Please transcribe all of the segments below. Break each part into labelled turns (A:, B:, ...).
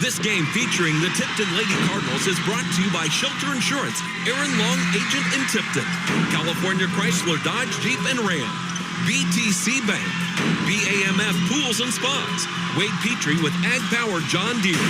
A: This game featuring the Tipton Lady Cardinals is brought to you by Shelter Insurance, Aaron Long, agent in Tipton, California Chrysler Dodge Jeep and Ram, BTC Bank, BAMF Pools and Spas, Wade Petrie with Ag Power John Deere,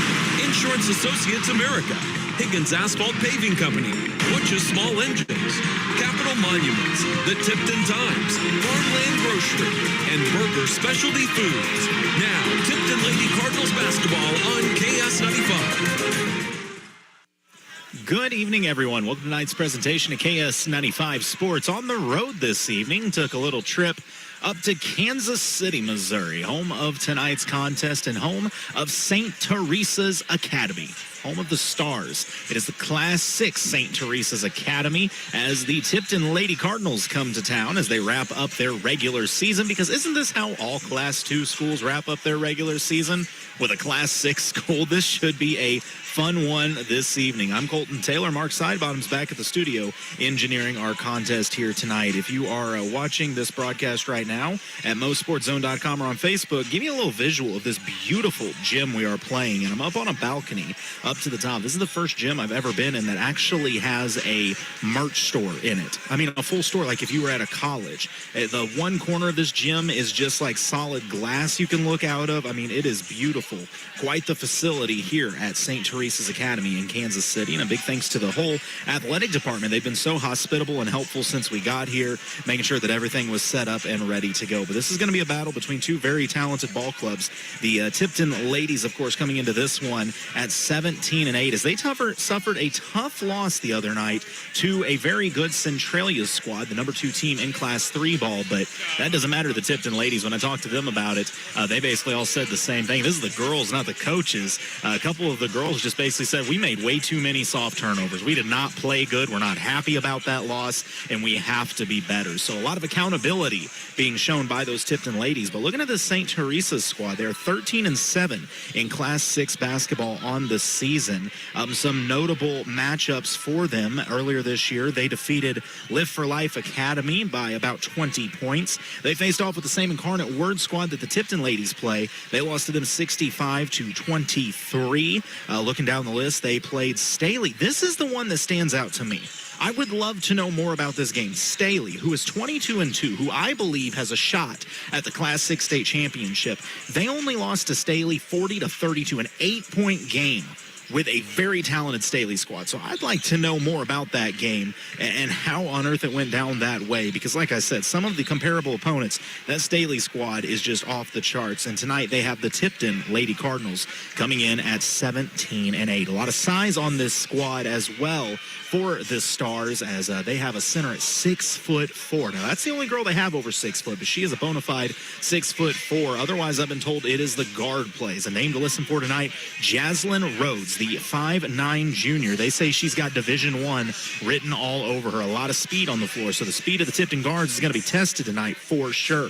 A: Insurance Associates America, Higgins Asphalt Paving Company, Butch's Small Engines, Capital Monuments, the Tipton Times, Farmland Grocery, and Burger Specialty Foods. Now, Tipton Lady Cardinals Basketball on KS95.
B: Good evening, everyone. Welcome to tonight's presentation of KS95 Sports. On the road this evening, took a little trip up to Kansas City, Missouri, home of tonight's contest and home of St. Teresa's Academy, home of the Stars. It is the Class 6 St. Teresa's Academy as the Tipton Lady Cardinals come to town as they wrap up their regular season, because isn't this how all Class 2 schools wrap up their regular season? With a Class 6 school, this should be a fun one this evening. I'm Colton Taylor. Mark Sidebottom's back at the studio engineering our contest here tonight. If you are watching this broadcast right now at MoSportsZone.com or on Facebook, give me a little visual of this beautiful gym we are playing. And I'm up on a balcony up to the top. This is the first gym I've ever been in that actually has a merch store in it. I mean, a full store, like if you were at a college. The one corner of this gym is just like solid glass you can look out of. I mean, it is beautiful. Quite the facility here at St. Teresa's Academy in Kansas City. And a big thanks to the whole athletic department. They've been so hospitable and helpful since we got here, making sure that everything was set up and ready to go. But this is going to be a battle between two very talented ball clubs. The Tipton ladies, of course, coming into this one at 17-8 as they suffered a tough loss the other night to a very good Centralia squad, the number 2 team in Class 3 ball. But that doesn't matter to the Tipton ladies. When I talked to them about it, they basically all said the same thing. This is the girls, not the coaches. A couple of the girls just basically said, we made way too many soft turnovers. We did not play good. We're not happy about that loss, and we have to be better. So a lot of accountability being shown by those Tipton ladies. But looking at the St. Teresa's squad, they're 13-7 in Class 6 basketball on the season. Some notable matchups for them earlier this year. They defeated Live for Life Academy by about 20 points. They faced off with the same Incarnate Word squad that the Tipton ladies play. They lost to them 65-23. Looking down the list, they played Staley. This is the one that stands out to me. I would love to know more about this game. Staley, who is 22-2, who I believe has a shot at the Class 6 state championship. They only lost to Staley 40-32, an 8-point game with a very talented Staley squad. So I'd like to know more about that game and how on earth it went down that way, because like I said, some of the comparable opponents, that Staley squad is just off the charts. And tonight they have the Tipton Lady Cardinals coming in at 17-8. A lot of size on this squad as well for the Stars, as they have a center at 6'4". Now that's the only girl they have over 6 foot, but she is a bona fide 6'4". Otherwise, I've been told it is the guard plays. A name to listen for tonight, Jaslyn Rhodes, the 5'9" junior. They say she's got Division I written all over her. A lot of speed on the floor, so the speed of the Tipton guards is going to be tested tonight for sure.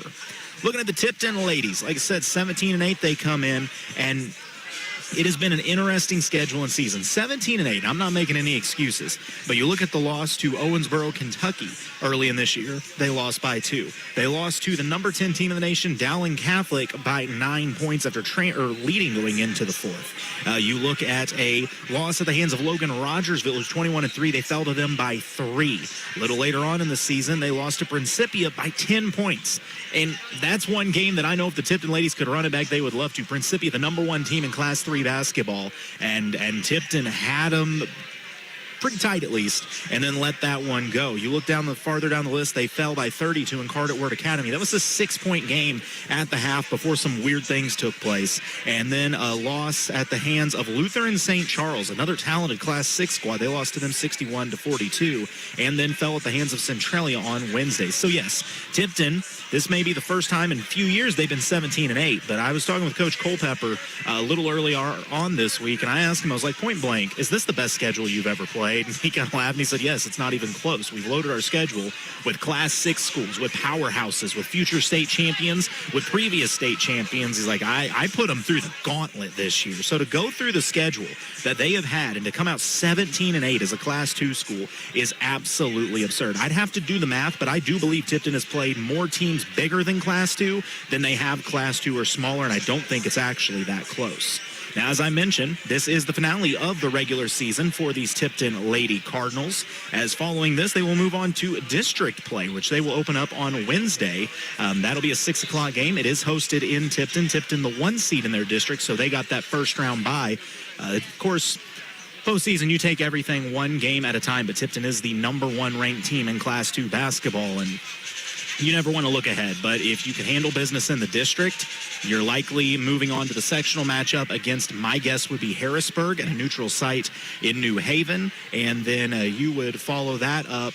B: Looking at the Tipton ladies, like I said, 17-8 they come in, and it has been an interesting schedule and season. 17-8. I'm not making any excuses. But you look at the loss to Owensboro, Kentucky early in this year. They lost by 2. They lost to the number 10 team in the nation, Dowling Catholic, by 9 points after leading going into the fourth. You look at a loss at the hands of Logan Rogersville, who's 21-3. They fell to them by 3. A little later on in the season, they lost to Principia by 10 points. And that's one game that I know if the Tipton ladies could run it back, they would love to. Principia, the number 1 team in Class 3 basketball, and Tipton had them pretty tight at least, and then let that one go. You look farther down the list, they fell by 30 to Incarnate Word Academy. That was a 6-point game at the half before some weird things took place. And then a loss at the hands of Lutheran St. Charles, another talented Class 6 squad. They lost to them 61-42, and then fell at the hands of Centralia on Wednesday. So yes, Tipton, this may be the first time in a few years they've been 17-8, but I was talking with Coach Culpepper a little earlier on this week, and I asked him, I was like, point blank, is this the best schedule you've ever played? And he kind of laughed and he said, yes, it's not even close. We've loaded our schedule with Class 6 schools, with powerhouses, with future state champions, with previous state champions. He's like, I put them through the gauntlet this year. So to go through the schedule that they have had and to come out 17-8 as a Class 2 school is absolutely absurd. I'd have to do the math, but I do believe Tipton has played more teams bigger than Class 2 than they have Class 2 or smaller, and I don't think it's actually that close. Now, as I mentioned, this is the finale of the regular season for these Tipton Lady Cardinals. As following this, they will move on to district play, which they will open up on Wednesday. That'll be a 6 o'clock game. It is hosted in Tipton. Tipton, the 1 seed in their district, so they got that first round bye. Of course, postseason, you take everything one game at a time, but Tipton is the number 1 ranked team in Class 2 basketball, and you never want to look ahead, but if you can handle business in the district, you're likely moving on to the sectional matchup against, my guess would be Harrisburg at a neutral site in New Haven, and then you would follow that up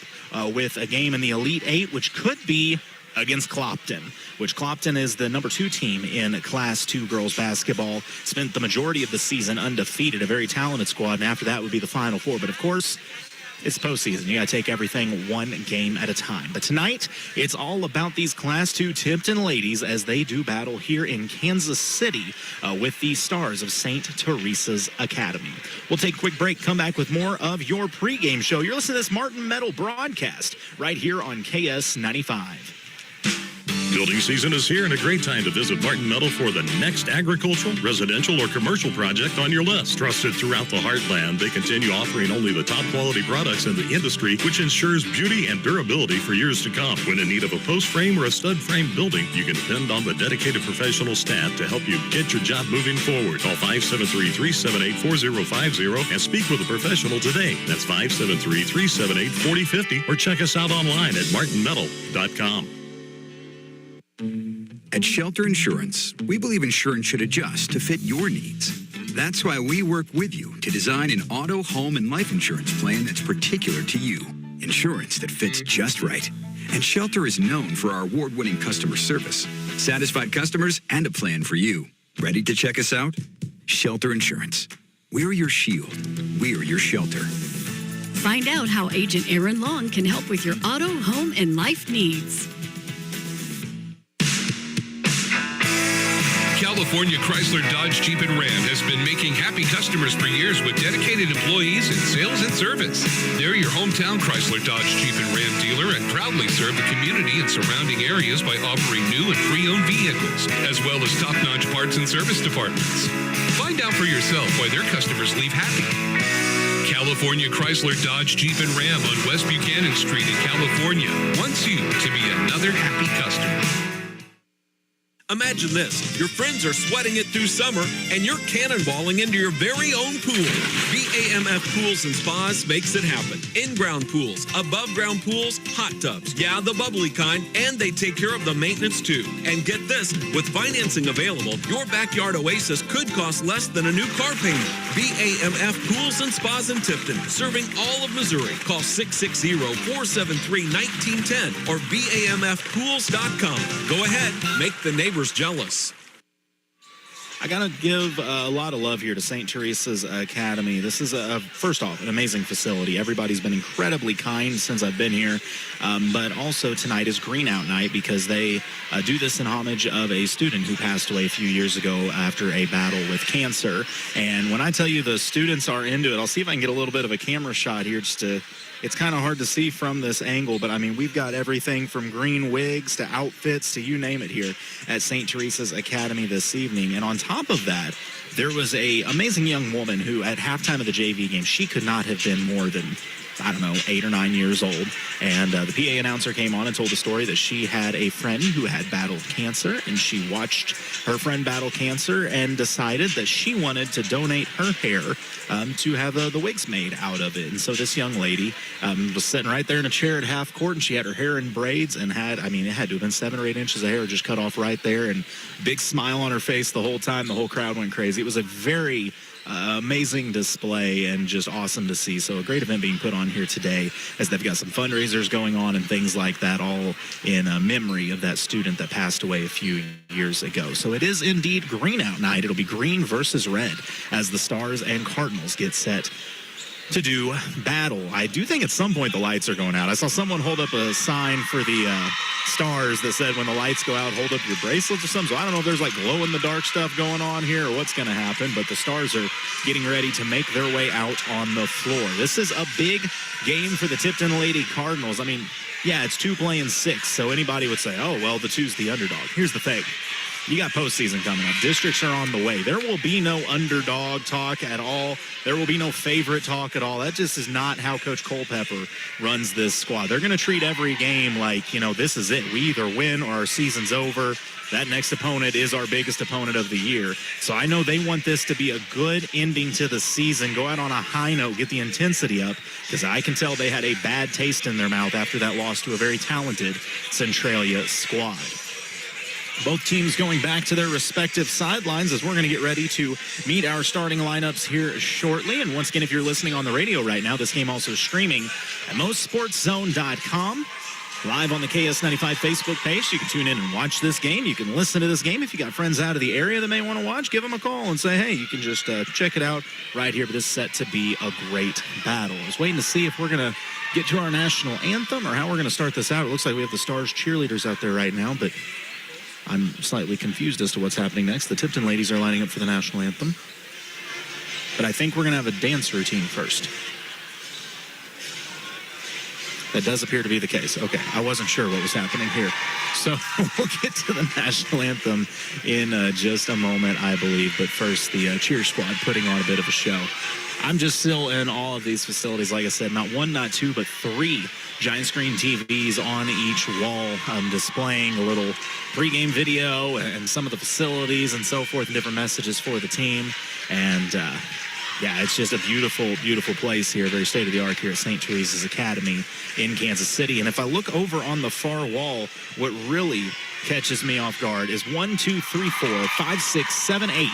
B: with a game in the Elite 8, which could be against Clopton, which Clopton is the number 2 team in Class 2 girls basketball, spent the majority of the season undefeated, a very talented squad, and after that would be the Final Four. But of course, it's postseason. You got to take everything one game at a time. But tonight, it's all about these Class 2 Tipton ladies as they do battle here in Kansas City with the Stars of St. Teresa's Academy. We'll take a quick break, come back with more of your pregame show. You're listening to this Martin Metal broadcast right here on KS 95.
C: Building season is here and a great time to visit Martin Metal for the next agricultural, residential, or commercial project on your list. Trusted throughout the heartland, they continue offering only the top quality products in the industry, which ensures beauty and durability for years to come. When in need of a post frame or a stud frame building, you can depend on the dedicated professional staff to help you get your job moving forward. Call 573-378-4050 and speak with a professional today. That's 573-378-4050 or check us out online at martinmetal.com.
D: At Shelter Insurance, we believe insurance should adjust to fit your needs. That's why we work with you to design an auto, home, and life insurance plan that's particular to you. Insurance that fits just right. And Shelter is known for our award-winning customer service, satisfied customers, and a plan for you. Ready to check us out? Shelter Insurance. We're your shield. We're your shelter.
E: Find out how Agent Aaron Long can help with your auto, home, and life needs.
A: California Chrysler Dodge Jeep and Ram has been making happy customers for years with dedicated employees in sales and service. They're your hometown Chrysler Dodge Jeep and Ram dealer and proudly serve the community and surrounding areas by offering new and pre-owned vehicles, as well as top-notch parts and service departments. Find out for yourself why their customers leave happy. California Chrysler Dodge Jeep and Ram on West Buchanan Street in California wants you to be another happy customer. Imagine this. Your friends are sweating it through summer, and you're cannonballing into your very own pool. BAMF Pools and Spas makes it happen. In-ground pools, above-ground pools, hot tubs. Yeah, the bubbly kind, and they take care of the maintenance too. And get this, with financing available, your backyard oasis could cost less than a new car payment. BAMF Pools and Spas in Tipton, serving all of Missouri. Call 660-473-1910 or BAMFpools.com. Go ahead, make the neighbors jealous.
B: I got to give a lot of love here to St. Teresa's Academy. This is, first off, an amazing facility. Everybody's been incredibly kind since I've been here. But also tonight is Green Out Night because they do this in homage of a student who passed away a few years ago after a battle with cancer. And when I tell you the students are into it, I'll see if I can get a little bit of a camera shot here just to... It's kind of hard to see from this angle, but I mean, we've got everything from green wigs to outfits to you name it here at St. Teresa's Academy this evening. And on top of that, there was a amazing young woman who at halftime of the JV game, she could not have been more than, I don't know, 8 or 9 years old. And the PA announcer came on and told the story that she had a friend who had battled cancer, and she watched her friend battle cancer and decided that she wanted to donate her hair to have the wigs made out of it. And so this young lady was sitting right there in a chair at half court, and she had her hair in braids and had, I mean, it had to have been 7 or 8 inches of hair just cut off right there, and big smile on her face the whole time. The whole crowd went crazy. It was a very amazing display and just awesome to see. So a great event being put on here today as they've got some fundraisers going on and things like that, all in memory of that student that passed away a few years ago. So it is indeed Green Out Night. It'll be green versus red as the Stars and Cardinals get set to do battle. I do think at some point the lights are going out. I saw someone hold up a sign for the Stars that said when the lights go out, hold up your bracelets or something. So I don't know if there's like glow-in-the-dark stuff going on here or what's going to happen, but the Stars are getting ready to make their way out on the floor. This is a big game for the Tipton Lady Cardinals. I mean, yeah, it's 2 playing 6, so anybody would say, oh, well, the 2's the underdog. Here's the thing. You got postseason coming up. Districts are on the way. There will be no underdog talk at all. There will be no favorite talk at all. That just is not how Coach Culpepper runs this squad. They're going to treat every game like, this is it. We either win or our season's over. That next opponent is our biggest opponent of the year. So I know they want this to be a good ending to the season. Go out on a high note, get the intensity up, because I can tell they had a bad taste in their mouth after that loss to a very talented Centralia squad. Both teams going back to their respective sidelines as we're going to get ready to meet our starting lineups here shortly. And once again, if you're listening on the radio right now, this game also streaming at MoSportsZone.com. Live on the KS95 Facebook page. You can tune in and watch this game. You can listen to this game. If you got friends out of the area that may want to watch, give them a call and say, hey, you can just check it out right here. But this is set to be a great battle. I was waiting to see if we're going to get to our national anthem or how we're going to start this out. It looks like we have the Stars cheerleaders out there right now, but I'm slightly confused as to what's happening next. The Tipton ladies are lining up for the national anthem. But I think we're going to have a dance routine first. That does appear to be the case. Okay, I wasn't sure what was happening here. So we'll get to the national anthem in just a moment, I believe. But first, the cheer squad putting on a bit of a show. I'm just still in all of these facilities. Like I said, not one, not two, but three giant screen TVs on each wall, displaying a little pregame video and some of the facilities and so forth and different messages for the team. And, yeah, it's just a beautiful, beautiful place here, very state-of-the-art here at St. Teresa's Academy in Kansas City. And if I look over on the far wall, what really catches me off guard is 1, 2, 3, 4, 5, 6, 7, 8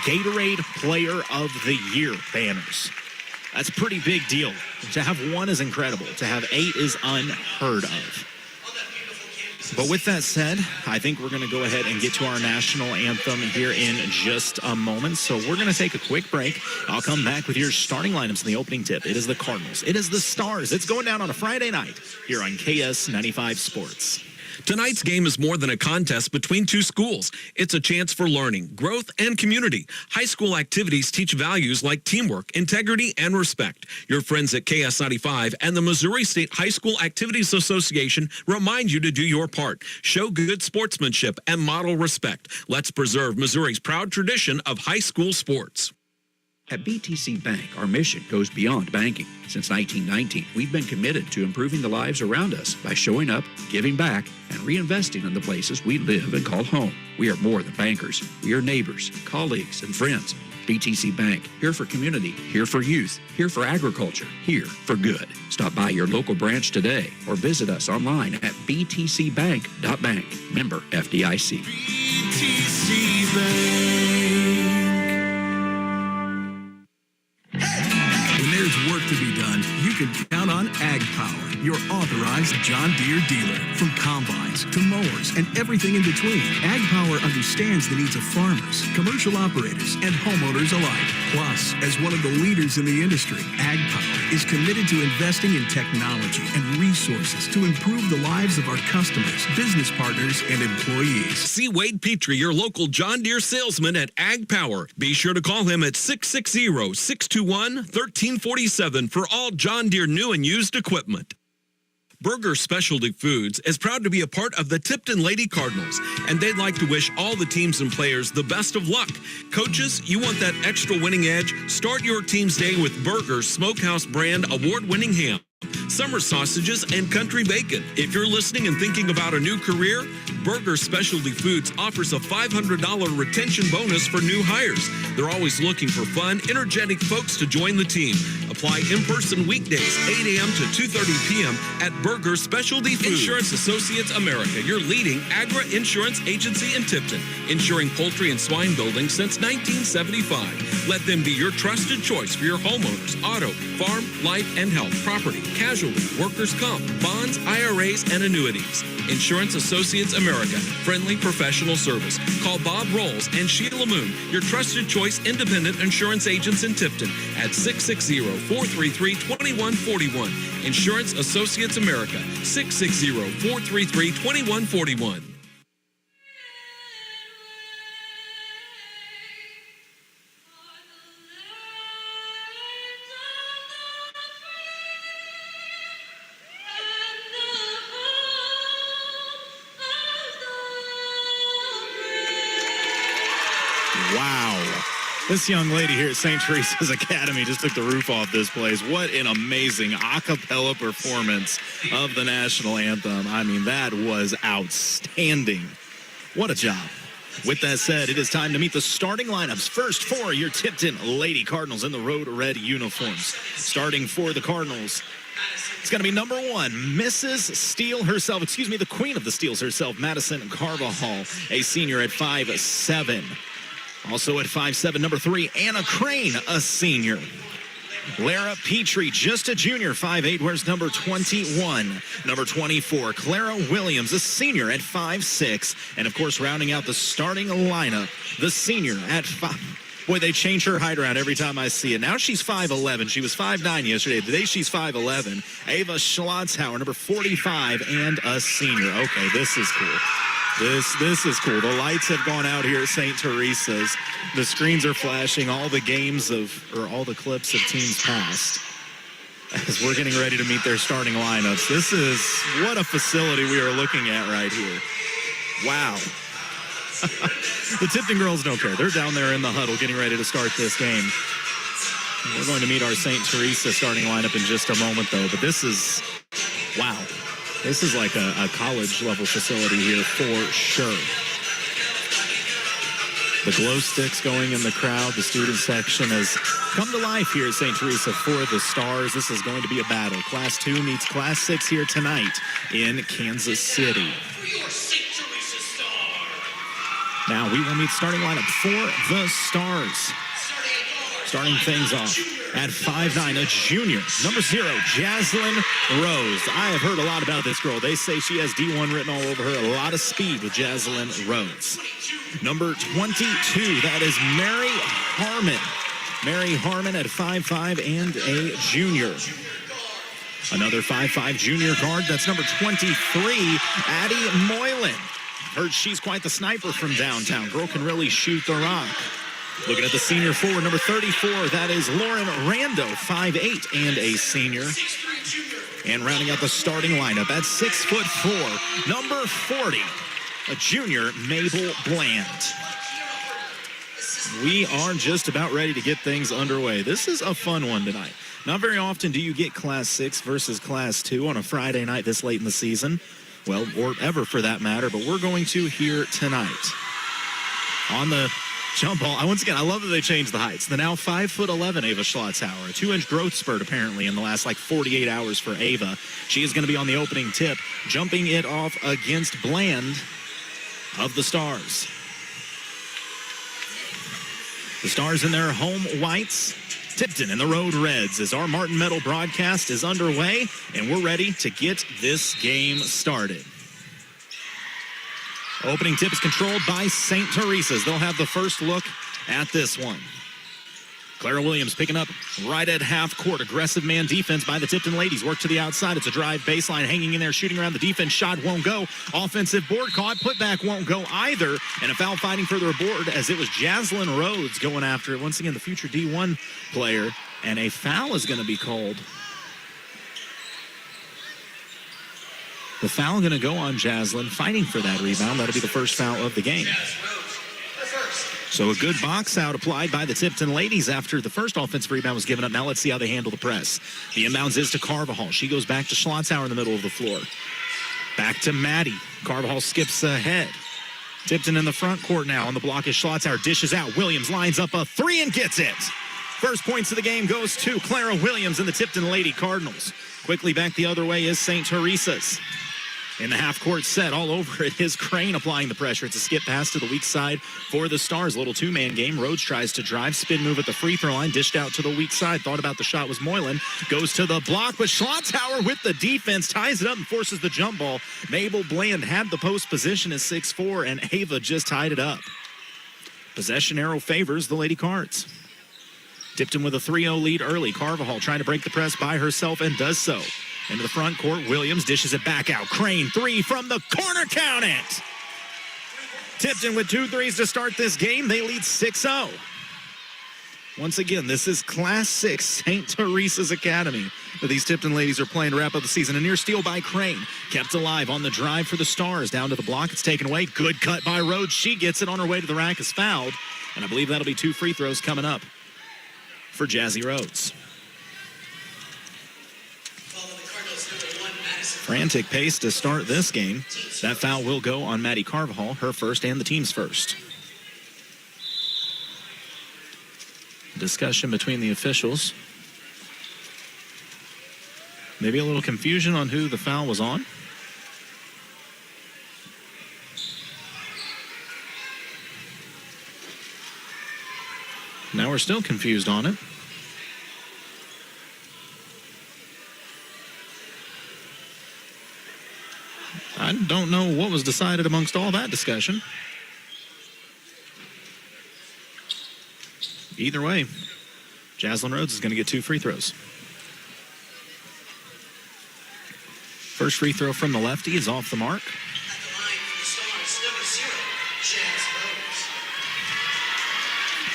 B: Gatorade Player of the Year banners. That's a pretty big deal. To have one is incredible. To have 8 is unheard of. But with that said, I think we're going to go ahead and get to our national anthem here in just a moment. So we're going to take a quick break. I'll come back with your starting lineups in the opening tip. It is the Cardinals. It is the Stars. It's going down on a Friday night here on KS95 Sports.
A: Tonight's game is more than a contest between two schools. It's a chance for learning, growth, and community. High school activities teach values like teamwork, integrity, and respect. Your friends at KS95 and the Missouri State High School Activities Association remind you to do your part. Show good sportsmanship and model respect. Let's preserve Missouri's proud tradition of high school sports.
F: At BTC Bank, our mission goes beyond banking. Since 1919, we've been committed to improving the lives around us by showing up, giving back, and reinvesting in the places we live and call home. We are more than bankers. We are neighbors, colleagues, and friends. BTC Bank, here for community, here for youth, here for agriculture, here for good. Stop by your local branch today or visit us online at btcbank.bank. Member FDIC.
A: BTC Bank.
G: When there's work to be done, you can count on Ag Power, your authorized John Deere dealer. From combines to mowers and everything in between, Ag Power understands the needs of farmers, commercial operators, and homeowners alike. Plus, as one of the leaders in the industry, Ag Power is committed to investing in technology and resources to improve the lives of our customers, business partners, and employees.
A: See Wade Petrie, your local John Deere salesman at Ag Power. Be sure to call him at 660-621-1347 for all John Deere new and used equipment. Burger Specialty Foods is proud to be a part of the Tipton Lady Cardinals, and they'd like to wish all the teams and players the best of luck. Coaches, you want that extra winning edge? Start your team's day with Burger's Smokehouse brand award-winning ham, summer sausages, and country bacon. If you're listening and thinking about a new career, Burger Specialty Foods offers a $500 retention bonus for new hires. They're always looking for fun, energetic folks to join the team. Apply in person weekdays, 8 a.m. to 2:30 p.m. at Burger Specialty Foods. Insurance Associates America, your leading agri insurance agency in Tipton, insuring poultry and swine buildings since 1975. Let them be your trusted choice for your homeowners, auto, farm, life, and health, property, casualty, workers' comp, bonds, IRAs, and annuities. Insurance Associates America, friendly professional service. Call Bob Rolls and Sheila Moon, your trusted choice independent insurance agents in Tipton at 660-433-2141. Insurance Associates America, 660-433-2141.
B: This young lady here at St. Teresa's Academy just took the roof off this place. What an amazing a cappella performance of the national anthem. I mean, that was outstanding. What a job. With that said, it is time to meet the starting lineups. First for your Tipton Lady Cardinals in the road red uniforms. Starting for the Cardinals, it's going to be number 1, Mrs. Steele herself, the queen of the Steels herself, Madison Carvajal, a senior at 5'7". Also at 5'7", number 3, Anna Crane, a senior. Lara Petrie, just a junior, 5'8", wears number 21. Number 24, Clara Williams, a senior at 5'6". And, of course, rounding out the starting lineup, the senior at 5. Boy, they change her height around every time I see it. Now she's 5'11". She was 5'9" yesterday. Today she's 5'11". Ava Schlotzhauer, number 45, and a senior. Okay, this is cool. This is cool. The lights have gone out here at St. Teresa's. The screens are flashing all the all the clips of teams past as we're getting ready to meet their starting lineups. This is what a facility we are looking at right here. Wow. The Tipton girls don't care. They're down there in the huddle getting ready to start this game. We're going to meet our St. Teresa starting lineup in just a moment, though. But this is, wow. This is like a college-level facility here for sure. The glow sticks going in the crowd. The student section has come to life here at St. Teresa for the Stars. This is going to be a battle. Class 2 meets Class 6 here tonight in Kansas City. Now we will meet starting lineup for the Stars. Starting things off at 5'9", a junior, number 0, Jaslyn Rose. I have heard a lot about this girl. They say she has D1 written all over her. A lot of speed with Jaslyn Rose. Number 22, that is Mary Harmon. Mary Harmon at 5'5" and a junior. Another 5'5" junior guard, that's number 23, Addie Moylan. Heard she's quite the sniper from downtown. Girl can really shoot the rock. Looking at the senior forward, number 34, that is Lauren Rando, 5'8", and a senior. And rounding out the starting lineup at 6'4", number 40, a junior, Mabel Bland. We are just about ready to get things underway. This is a fun one tonight. Not very often do you get Class 6 versus Class 2 on a Friday night this late in the season. Well, or ever for that matter, but we're going to here tonight. On the jump ball, once again, I love that they changed the heights. The now 5'11" Ava Schlotzhauer, a 2-inch growth spurt apparently in the last 48 hours for Ava. She is going to be on the opening tip, jumping it off against Bland of the Stars. The Stars in their home whites, Tipton in the road reds, as our Martin Metal broadcast is underway, and we're ready to get this game started. Opening tip is controlled by St. Teresa's. They'll have the first look at this one. Clara Williams picking up right at half court. Aggressive man defense by the Tipton ladies. Work to the outside. It's a drive baseline, hanging in there, shooting around the defense. Shot won't go. Offensive board caught. Putback won't go either. And a foul fighting for the board as it was Jaslyn Rhodes going after it. Once again, the future D1 player. And a foul is going to be called. The foul going to go on Jaslyn, fighting for that rebound. That'll be the first foul of the game. So a good box out applied by the Tipton ladies after the first offensive rebound was given up. Now let's see how they handle the press. The inbounds is to Carvajal. She goes back to Schlotzhauer in the middle of the floor. Back to Maddie. Carvajal skips ahead. Tipton in the front court now. On the block is Schlotzhauer. Dishes out. Williams lines up a 3 and gets it. First points of the game goes to Clara Williams and the Tipton Lady Cardinals. Quickly back the other way is St. Teresa's. In the half-court set, all over it is Crane applying the pressure. It's a skip pass to the weak side for the Stars. A little two-man game. Rhodes tries to drive. Spin move at the free throw line. Dished out to the weak side. Thought about the shot was Moylan. Goes to the block, but Schlotzhauer with the defense. Ties it up and forces the jump ball. Mabel Bland had the post position as 6'4", and Ava just tied it up. Possession arrow favors the Lady Cards. Tipton with a 3-0 lead early. Carvajal trying to break the press by herself and does so. Into the front court, Williams dishes it back out. Crane, 3 from the corner, count it! Tipton with 2 threes to start this game. They lead 6-0. Once again, this is Class 6 St. Teresa's Academy that these Tipton ladies are playing to wrap up the season. A near steal by Crane. Kept alive on the drive for the Stars. Down to the block, it's taken away. Good cut by Rhodes. She gets it on her way to the rack, is fouled. And I believe that'll be 2 free throws coming up for Jazzy Rhodes. Frantic pace to start this game. That foul will go on Maddie Carvajal, her first and the team's first. Discussion between the officials. Maybe a little confusion on who the foul was on. Now we're still confused on it. I don't know what was decided amongst all that discussion. Either way, Jaslyn Rhodes is going to get 2 free throws. First free throw from the lefty is off the mark.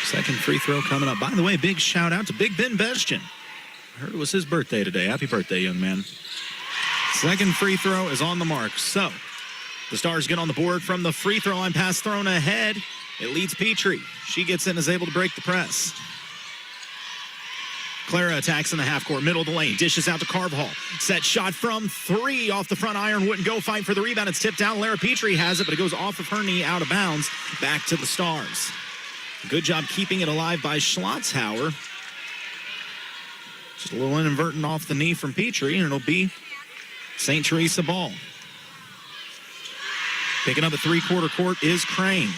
B: Second free throw coming up. By the way, big shout out to Big Ben Bestien. I heard it was his birthday today. Happy birthday, young man. Second free throw is on the mark. So the Stars get on the board from the free throw line. Pass thrown ahead. It leads Petrie. She gets in and is able to break the press. Clara attacks in the half court, middle of the lane, dishes out to Carvajal. Set shot from 3 off the front iron, wouldn't go, fight for the rebound. It's tipped down. Lara Petrie has it, but it goes off of her knee, out of bounds, back to the Stars. Good job keeping it alive by Schlotzhauer. Just a little inadvertent off the knee from Petrie, and it'll be St. Teresa ball. Picking up at three-quarter court is Crane.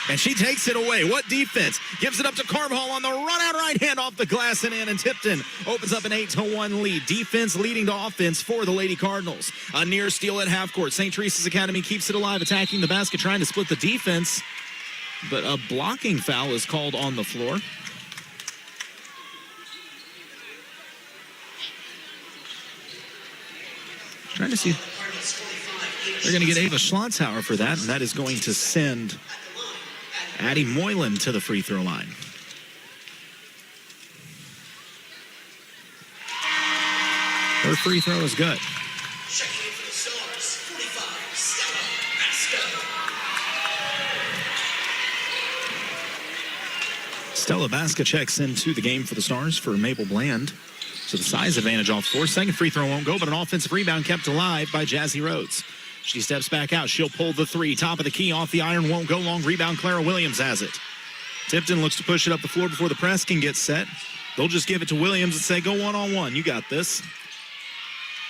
B: And she takes it away. What defense? Gives it up to Carvajal on the run-out right hand off the glass and in. And Tipton opens up an 8-1 lead. Defense leading to offense for the Lady Cardinals. A near steal at half court. St. Teresa's Academy keeps it alive, attacking the basket, trying to split the defense. But a blocking foul is called on the floor. Trying to see. They're going to get Ava Schlotzhauer for that, and that is going to send Addie Moylan to the free throw line. Her free throw is good. Stella Baska checks into the game for the Stars for Mabel Bland. So the size advantage off floor. Second free throw won't go, but an offensive rebound kept alive by Jazzy Rhodes. She steps back out. She'll pull the 3. Top of the key off the iron. Won't go long. Rebound. Clara Williams has it. Tipton looks to push it up the floor before the press can get set. They'll just give it to Williams and say, go one-on-one. You got this.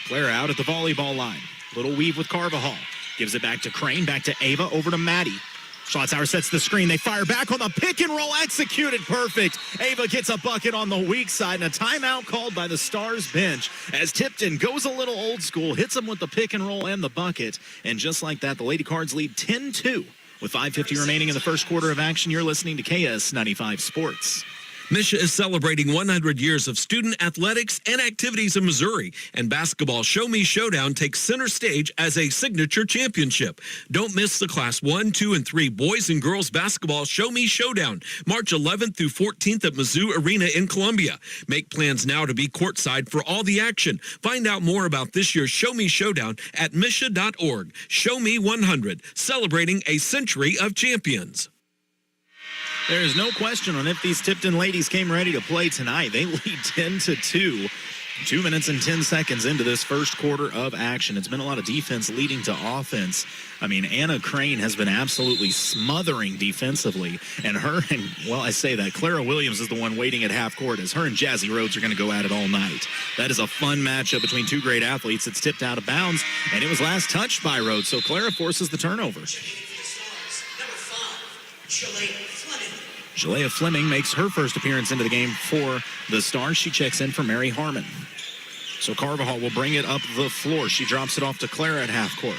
B: Clara out at the volleyball line. Little weave with Carvajal. Gives it back to Crane. Back to Ava. Over to Maddie. Schlotzhauer sets the screen. They fire back on the pick and roll. Executed perfect. Ava gets a bucket on the weak side, and a timeout called by the Stars bench as Tipton goes a little old school, hits them with the pick and roll and the bucket. And just like that, the Lady Cards lead 10-2 with 5:50 remaining in the first quarter of action. You're listening to KS 95 Sports.
A: Misha is celebrating 100 years of student athletics and activities in Missouri, and Basketball Show Me Showdown takes center stage as a signature championship. Don't miss the Class 1, 2, and 3 boys and girls basketball Show Me Showdown, March 11th through 14th at Mizzou Arena in Columbia. Make plans now to be courtside for all the action. Find out more about this year's Show Me Showdown at misha.org. Show Me 100, celebrating a century of champions.
B: There is no question on if these Tipton ladies came ready to play tonight. They lead 10-2. 2 minutes and 10 seconds into this first quarter of action. It's been a lot of defense leading to offense. I mean, Anna Crane has been absolutely smothering defensively. And I say that, Clara Williams is the one waiting at half court as her and Jazzy Rhodes are going to go at it all night. That is a fun matchup between two great athletes. It's tipped out of bounds, and it was last touched by Rhodes. So Clara forces the turnover. Jalea Fleming makes her first appearance into the game for the Stars. She checks in for Mary Harmon. So Carvajal will bring it up the floor. She drops it off to Clara at half court.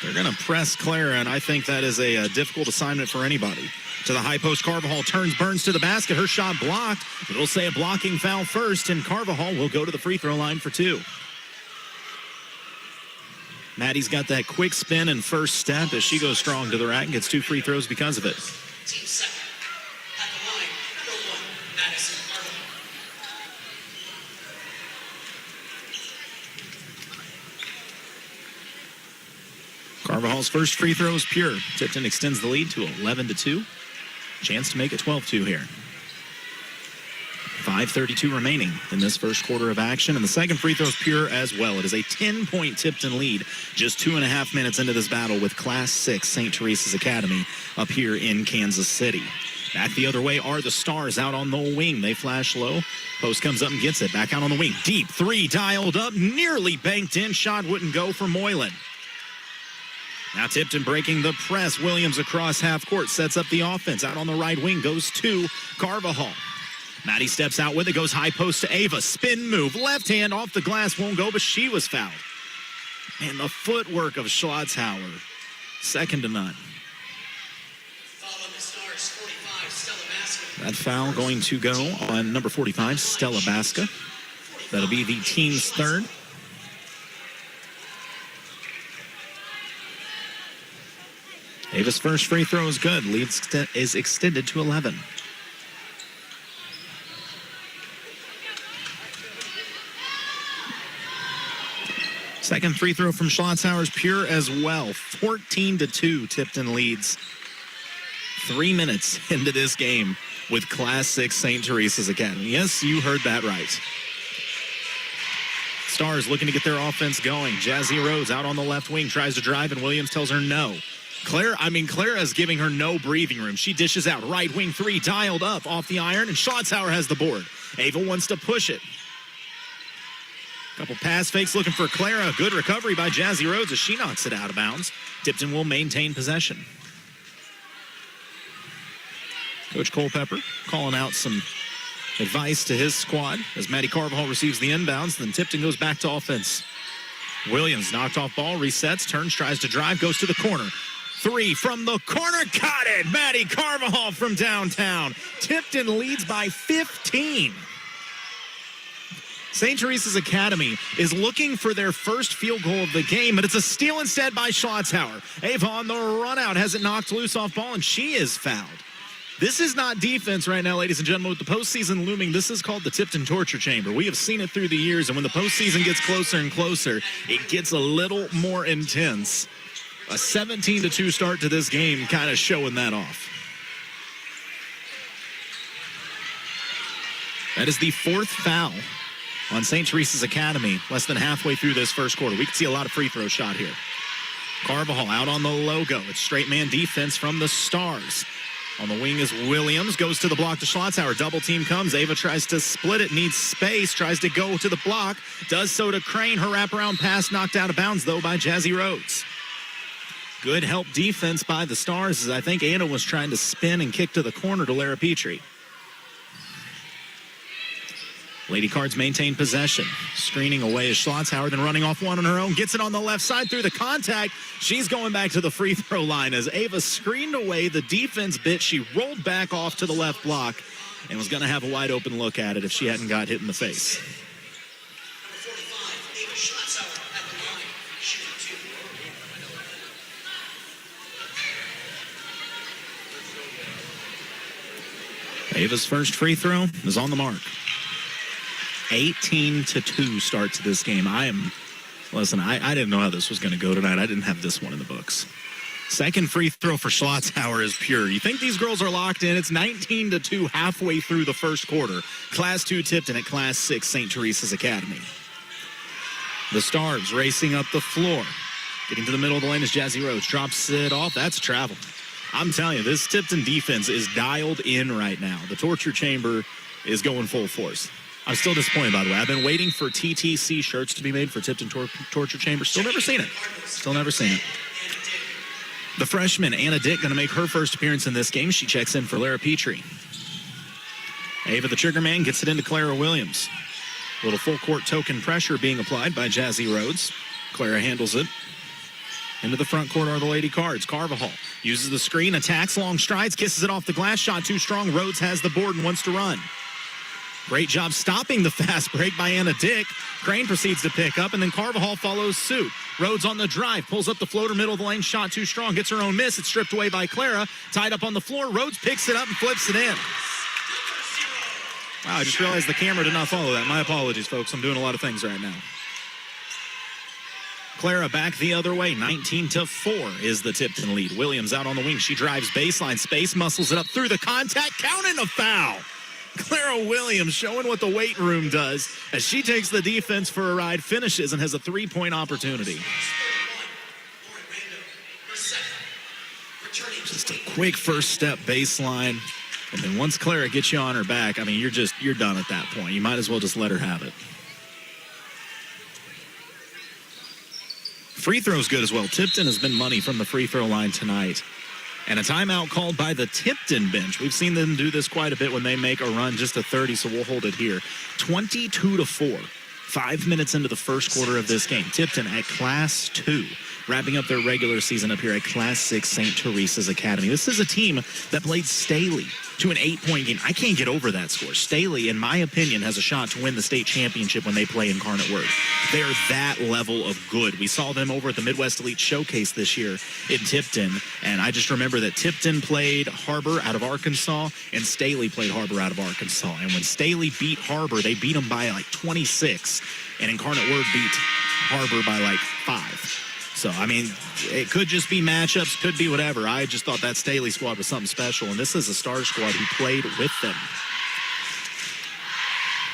B: They're going to press Clara, and I think that is a difficult assignment for anybody. To the high post, Carvajal turns, burns to the basket. Her shot blocked. It'll say a blocking foul first, and Carvajal will go to the free throw line for 2. Maddie's got that quick spin and first step as she goes strong to the rack and gets 2 free throws because of it.
H: Team second. At the line, number 1, Madison
B: Carvajal's first free throw is pure. Tipton extends the lead to 11-2. Chance to make it 12-2 here. 5:32 remaining in this first quarter of action, and the second free throw is pure as well. It is a 10-point Tipton lead just 2.5 minutes into this battle with Class 6 St. Teresa's Academy up here in Kansas City. Back the other way are the Stars out on the wing. They flash low. Post comes up and gets it. Back out on the wing. Deep three dialed up. Nearly banked in. Shot wouldn't go for Moylan. Now Tipton breaking the press. Williams across half court. Sets up the offense. Out on the right wing goes to Carvajal. Maddie steps out with it. Goes high post to Ava. Spin move. Left hand off the glass. Won't go, but she was fouled. And the footwork of Schlotzhauer. Second to none. That foul going to go on number 45, Stella Basca. That'll be the team's third. Ava's first free throw is good. Lead is extended to 11. Second free throw from Schlotzhauer is pure as well. 14-2, Tipton leads. 3 minutes into this game with Class 6 St. Teresa's Academy. Yes, you heard that right. Stars looking to get their offense going. Jazzy Rhodes out on the left wing, tries to drive, and Williams tells her no. Clara is giving her no breathing room. She dishes out right wing three, dialed up off the iron, and Schlotzhauer has the board. Ava wants to push it. Couple pass fakes looking for Clara. Good recovery by Jazzy Rhodes as she knocks it out of bounds. Tipton will maintain possession. Coach Culpepper calling out some advice to his squad as Maddie Carvajal receives the inbounds. Then Tipton goes back to offense. Williams knocked off ball, resets, turns, tries to drive, goes to the corner. Three from the corner, got it! Maddie Carvajal from downtown. Tipton leads by 15. St. Teresa's Academy is looking for their first field goal of the game, but it's a steal instead by Schlotzhauer. Ava on the run out, has it knocked loose off ball, and she is fouled. This is not defense right now, ladies and gentlemen. With the postseason looming, this is called the Tipton Torture Chamber. We have seen it through the years, and when the postseason gets closer and closer, it gets a little more intense. A 17-2 start to this game kind of showing that off. That is the fourth foul on St. Teresa's Academy, less than halfway through this first quarter. We can see a lot of free throw shot here. Carvajal out on the logo. It's straight man defense from the Stars. On the wing is Williams, goes to the block to Schlotzhauer. Double team comes. Ava tries to split it, needs space, tries to go to the block. Does so to Crane. Her wraparound pass knocked out of bounds, though, by Jazzy Rhodes. Good help defense by the Stars as I think Anna was trying to spin and kick to the corner to Lara Petrie. Lady Cards maintain possession. Screening away is Schlotzhauer, then running off one on her own. Gets it on the left side through the contact. She's going back to the free throw line as Ava screened away the defense bit. She rolled back off to the left block and was going to have a wide open look at it if she hadn't got hit in the face. Ava's first free throw is on the mark. 18-2 start to this game. I didn't know how this was going to go tonight. I didn't have this one in the books. Second free throw for Schlotzhauer is pure. You think these girls are locked in? It's 19-2 halfway through the first quarter. Class 2 Tipton at Class 6 St. Teresa's Academy. The Stars racing up the floor. Getting to the middle of the lane is Jazzy Rhodes. Drops it off. That's travel. I'm telling you, this Tipton defense is dialed in right now. The torture chamber is going full force. I'm still disappointed, by the way. I've been waiting for TTC shirts to be made for Tipton Torture Chamber. Still never seen it. The freshman, Anna Dick, going to make her first appearance in this game. She checks in for Lara Petrie. Ava, the trigger man, gets it into Clara Williams. A little full court token pressure being applied by Jazzy Rhodes. Clara handles it. Into the front court are the Lady Cards. Carvajal uses the screen, attacks, long strides, kisses it off the glass. Shot too strong. Rhodes has the board and wants to run. Great job stopping the fast break by Anna Dick. Crane proceeds to pick up, and then Carvajal follows suit. Rhodes on the drive, pulls up the floater, middle of the lane, shot too strong, gets her own miss. It's stripped away by Clara. Tied up on the floor. Rhodes picks it up and flips it in. Wow, I just realized the camera did not follow that. My apologies, folks. I'm doing a lot of things right now. Clara back the other way. 19-4 is the Tipton lead. Williams out on the wing. She drives baseline space, muscles it up through the contact, counting a foul. Clara Williams showing what the weight room does as she takes the defense for a ride, finishes, and has a three-point opportunity. Just a quick first step baseline. And then once Clara gets you on her back, I mean, you're done at that point. You might as well just let her have it. Free throw's good as well. Tipton has been money from the free throw line tonight. And a timeout called by the Tipton bench. We've seen them do this quite a bit when they make a run, just a 30, so we'll hold it here. 22-4. 5 minutes into the first quarter of this game. Tipton at Class 2, wrapping up their regular season up here at Class 6 St. Teresa's Academy. This is a team that played Staley to an 8-point game. I can't get over that score. Staley, in my opinion, has a shot to win the state championship when they play Incarnate Word. They're that level of good. We saw them over at the Midwest Elite Showcase this year in Tipton, and I just remember that Tipton played Harbor out of Arkansas, and Staley played Harbor out of Arkansas. And when Staley beat Harbor, they beat them by like 26, and Incarnate Word beat Harbor by like 5. So, I mean, it could just be matchups, could be whatever. I just thought that Staley squad was something special, and this is a Stars squad who played with them.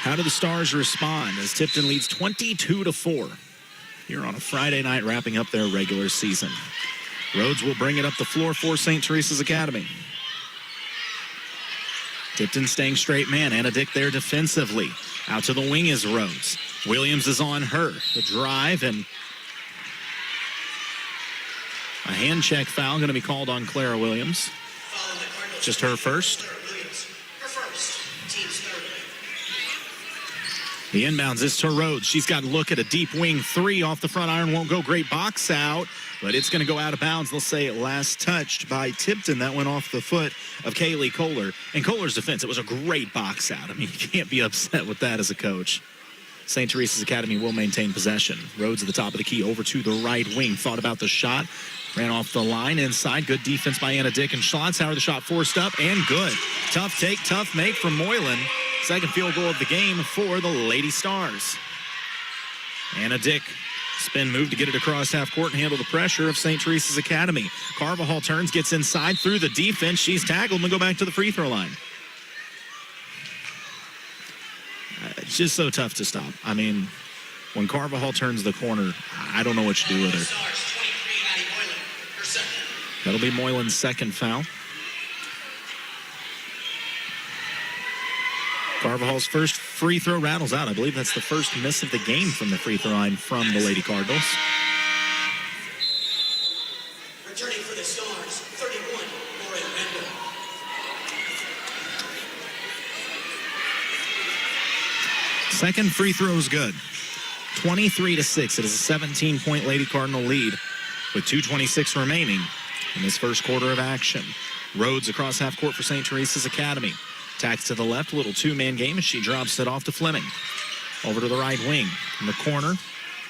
B: How do the Stars respond as Tipton leads 22-4 here on a Friday night, wrapping up their regular season? Rhodes will bring it up the floor for St. Teresa's Academy. Tipton staying straight man. Anna Dick there defensively. Out to the wing is Rhodes. Williams is on her. The drive, and a hand check foul going to be called on Clara Williams. Just her first. The inbounds is to Rhodes. She's got to look at a deep wing three off the front iron. Won't go. Great box out, but it's going to go out of bounds. They'll say it last touched by Tipton. That went off the foot of Kaylee Kohler. In Kohler's defense, it was a great box out. I mean, you can't be upset with that as a coach. St. Teresa's Academy will maintain possession. Rhodes at the top of the key over to the right wing. Thought about the shot. Ran off the line inside. Good defense by Anna Dick and Schlotz. The shot forced up and good. Tough take, tough make from Moylan. Second field goal of the game for the Lady Stars. Anna Dick, spin move to get it across half court and handle the pressure of St. Teresa's Academy. Carvajal turns, gets inside through the defense. She's tackled and go back to the free throw line. It's just so tough to stop. I mean, when Carvajal turns the corner, I don't know what you do with her. That'll be Moylan's second foul. Carvajal's first free throw rattles out. I believe that's the first miss of the game from the free throw line from the Lady Cardinals.
H: Returning for the Stars, 31, Lauren Randall.
B: Second free throw is good. 23-6. It is a 17-point Lady Cardinal lead with 2:26 remaining in this first quarter of action. Rhodes across half court for St. Teresa's Academy. Tacks to the left, little two-man game, and she drops it off to Fleming. Over to the right wing. In the corner,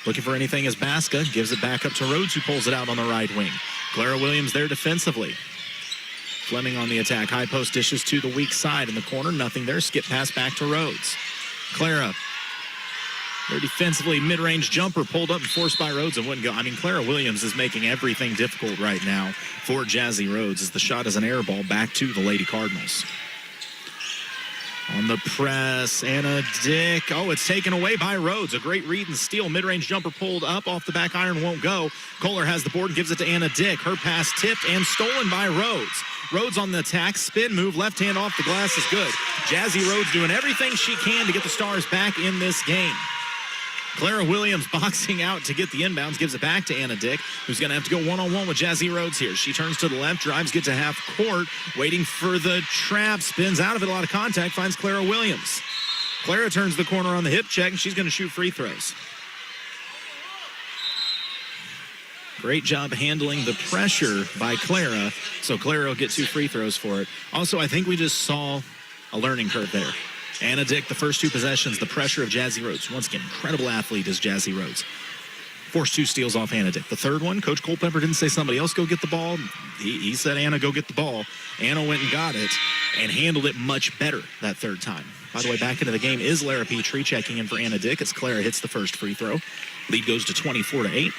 B: looking for anything as Baska gives it back up to Rhodes, who pulls it out on the right wing. Clara Williams there defensively. Fleming on the attack. High post dishes to the weak side. In the corner, nothing there. Skip pass back to Rhodes. Clara, there defensively, mid-range jumper pulled up and forced by Rhodes and wouldn't go. I mean, Clara Williams is making everything difficult right now for Jazzy Rhodes as the shot is an air ball back to the Lady Cardinals. On the press, Anna Dick. Oh, it's taken away by Rhodes. A great read and steal. Mid-range jumper pulled up. Off the back iron, won't go. Kohler has the board and gives it to Anna Dick. Her pass tipped and stolen by Rhodes. Rhodes on the attack. Spin move. Left hand off the glass is good. Jazzy Rhodes doing everything she can to get the Stars back in this game. Clara Williams boxing out to get the inbounds, gives it back to Anna Dick, who's going to have to go one-on-one with Jazzy Rhodes here. She turns to the left, drives, gets to half court, waiting for the trap, spins out of it, a lot of contact, finds Clara Williams. Clara turns the corner on the hip check, and she's going to shoot free throws. Great job handling the pressure by Clara, so Clara will get 2 free throws for it. Also, I think we just saw a learning curve there. Anna Dick, the first 2 possessions, the pressure of Jazzy Rhodes. Once again, incredible athlete is Jazzy Rhodes. Forced 2 steals off Anna Dick. The third one, Coach Culpepper didn't say somebody else go get the ball. He said, Anna, go get the ball. Anna went and got it and handled it much better that third time. By the way, back into the game is Lara Petrie checking in for Anna Dick as Clara hits the first free throw. Lead goes to 24-8.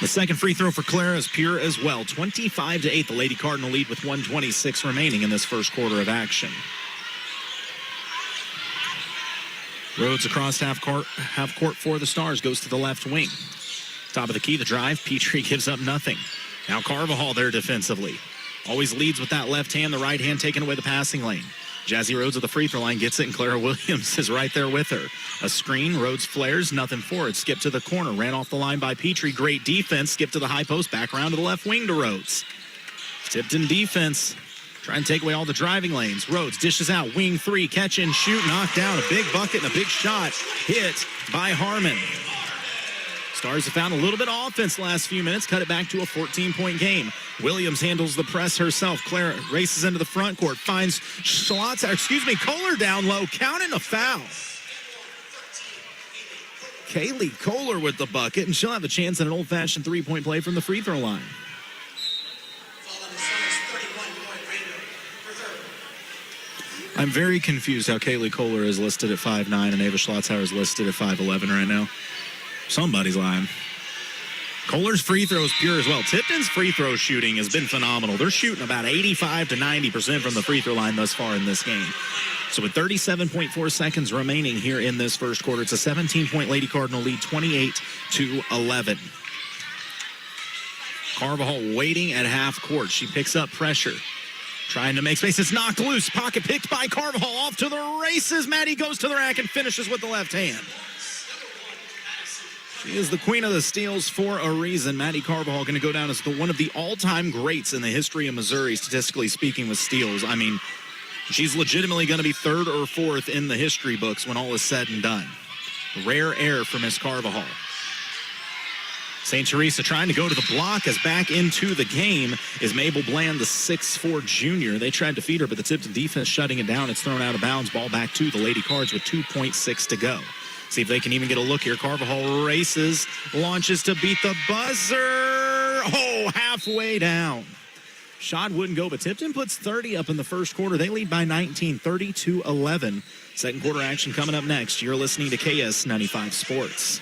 B: The second free throw for Clara is pure as well. 25-8, the Lady Cardinal lead with 1:26 remaining in this first quarter of action. Rhodes across half court for the Stars, goes to the left wing. Top of the key, the drive. Petrie gives up nothing. Now Carvajal there defensively. Always leads with that left hand, the right hand taking away the passing lane. Jazzy Rhodes at the free throw line gets it, and Clara Williams is right there with her. A screen, Rhodes flares, nothing for it. Skip to the corner, ran off the line by Petrie. Great defense, skip to the high post, back around to the left wing to Rhodes. Tipton defense, trying to take away all the driving lanes. Rhodes dishes out, wing three, catch and shoot, knocked down. A big bucket and a big shot hit by Harmon. Stars have found a little bit of offense the last few minutes, cut it back to a 14-point game. Williams handles the press herself. Clara races into the front court, finds Kohler down low, counting a foul. Kaylee Kohler with the bucket, and she'll have a chance at an old-fashioned three-point play from the free throw line. I'm very confused how Kaylee Kohler is listed at 5'9" and Ava Schlotzhauer is listed at 5'11" right now. Somebody's lying. Kohler's free throw is pure as well. Tipton's free throw shooting has been phenomenal. They're shooting about 85 to 90% from the free throw line thus far in this game. So with 37.4 seconds remaining here in this first quarter, it's a 17-point Lady Cardinal lead, 28-11. Carvajal waiting at half court. She picks up pressure. Trying to make space. It's knocked loose. Pocket picked by Carvajal. Off to the races. Maddie goes to the rack and finishes with the left hand. She is the queen of the steals for a reason. Maddie Carvajal going to go down as one of the all-time greats in the history of Missouri, statistically speaking, with steals. I mean, she's legitimately going to be third or fourth in the history books when all is said and done. Rare air for Miss Carvajal. St. Teresa trying to go to the block as back into the game is Mabel Bland, the 6'4 junior. They tried to feed her, but the Tipton defense shutting it down. It's thrown out of bounds. Ball back to the Lady Cards with 2.6 to go. See if they can even get a look here. Carvajal races, launches to beat the buzzer. Oh, halfway down. Shot wouldn't go, but Tipton puts 30 up in the first quarter. They lead by 19, 30-11. Second quarter action coming up next. You're listening to KS 95 Sports.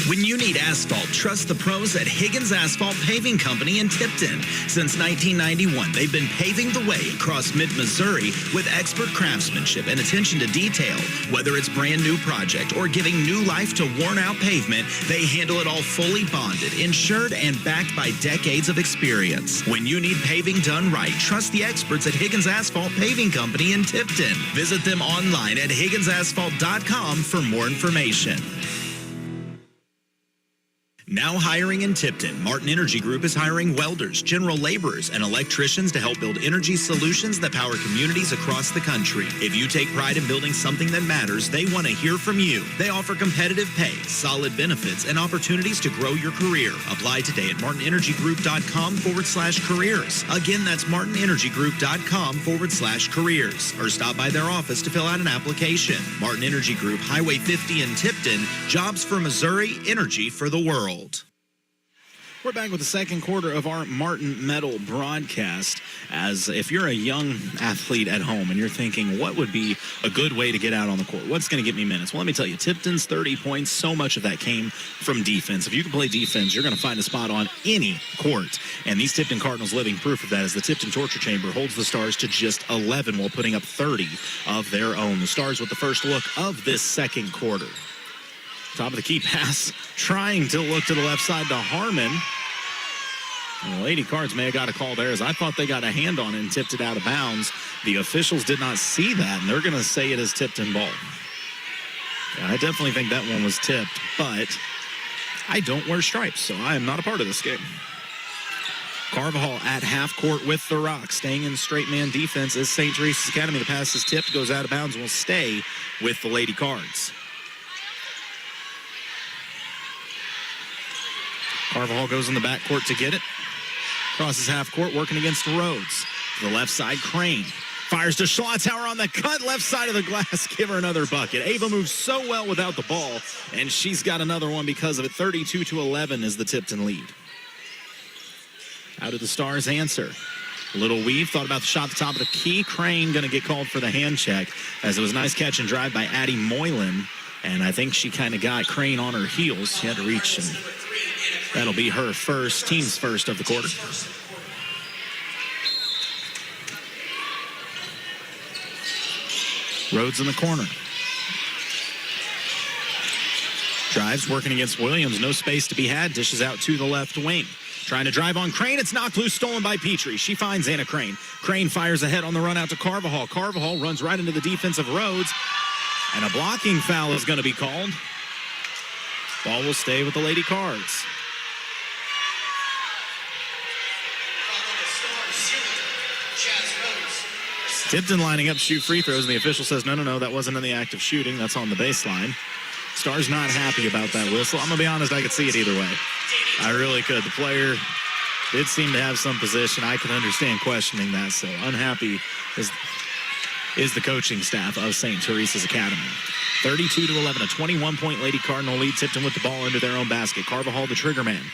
I: When you need asphalt, trust the pros at Higgins Asphalt Paving Company in Tipton. Since 1991, they've been paving the way across mid-Missouri with expert craftsmanship and attention to detail. Whether it's brand new project or giving new life to worn-out pavement, they handle it all fully bonded, insured, and backed by decades of experience. When you need paving done right, trust the experts at Higgins Asphalt Paving Company in Tipton. Visit them online at higginsasphalt.com for more information. Now hiring in Tipton, Martin Energy Group is hiring welders, general laborers, and electricians to help build energy solutions that power communities across the country. If you take pride in building something that matters, they want to hear from you. They offer competitive pay, solid benefits, and opportunities to grow your career. Apply today at martinenergygroup.com/careers. Again, that's martinenergygroup.com/careers. Or stop by their office to fill out an application. Martin Energy Group, Highway 50 in Tipton. Jobs for Missouri, energy for the world.
B: We're back with the second quarter of our Martin Medal broadcast. As if you're a young athlete at home and you're thinking, what would be a good way to get out on the court? What's going to get me minutes? Well, let me tell you, Tipton's 30 points, so much of that came from defense. If you can play defense, you're going to find a spot on any court. And these Tipton Cardinals living proof of that as the Tipton Torture Chamber holds the Stars to just 11 while putting up 30 of their own. The Stars with the first look of this second quarter. Top of the key pass, trying to look to the left side to Harmon. And the Lady Cards may have got a call there, as I thought they got a hand on it and tipped it out of bounds. The officials did not see that, and they're going to say it is Tipton ball. Yeah, I definitely think that one was tipped, but I don't wear stripes, so I am not a part of this game. Carvajal at half court with the rock. Staying in straight man defense is St. Teresa's Academy. The pass is tipped, goes out of bounds, and will stay with the Lady Cards. Carvajal goes in the backcourt to get it. Crosses half court, working against Rhodes. To the left side, Crane. Fires to Schlotauer on the cut, left side of the glass. Give her another bucket. Ava moves so well without the ball, and she's got another one because of it. 32-11 is the Tipton lead. How did the Stars answer? Little weave, thought about the shot at the top of the key. Crane going to get called for the hand check, as it was a nice catch and drive by Addie Moylan, and I think she kind of got Crane on her heels. She had to reach, and that'll be her first, team's first of the quarter. Rhodes in the corner. Drives, working against Williams. No space to be had. Dishes out to the left wing. Trying to drive on Crane. It's knocked loose, stolen by Petrie. She finds Anna Crane. Crane fires ahead on the run out to Carvajal. Carvajal runs right into the defense of Rhodes. And a blocking foul is going to be called. Ball will stay with the Lady Cards. Tipton lining up to shoot free throws, and the official says, no, that wasn't in the act of shooting. That's on the baseline. Stars not happy about that whistle. I'm going to be honest, I could see it either way. I really could. The player did seem to have some position. I could understand questioning that, so unhappy is the coaching staff of St. Teresa's Academy. 32-11, a 21-point Lady Cardinal lead. Tipton with the ball under their own basket. Carvajal, the trigger man.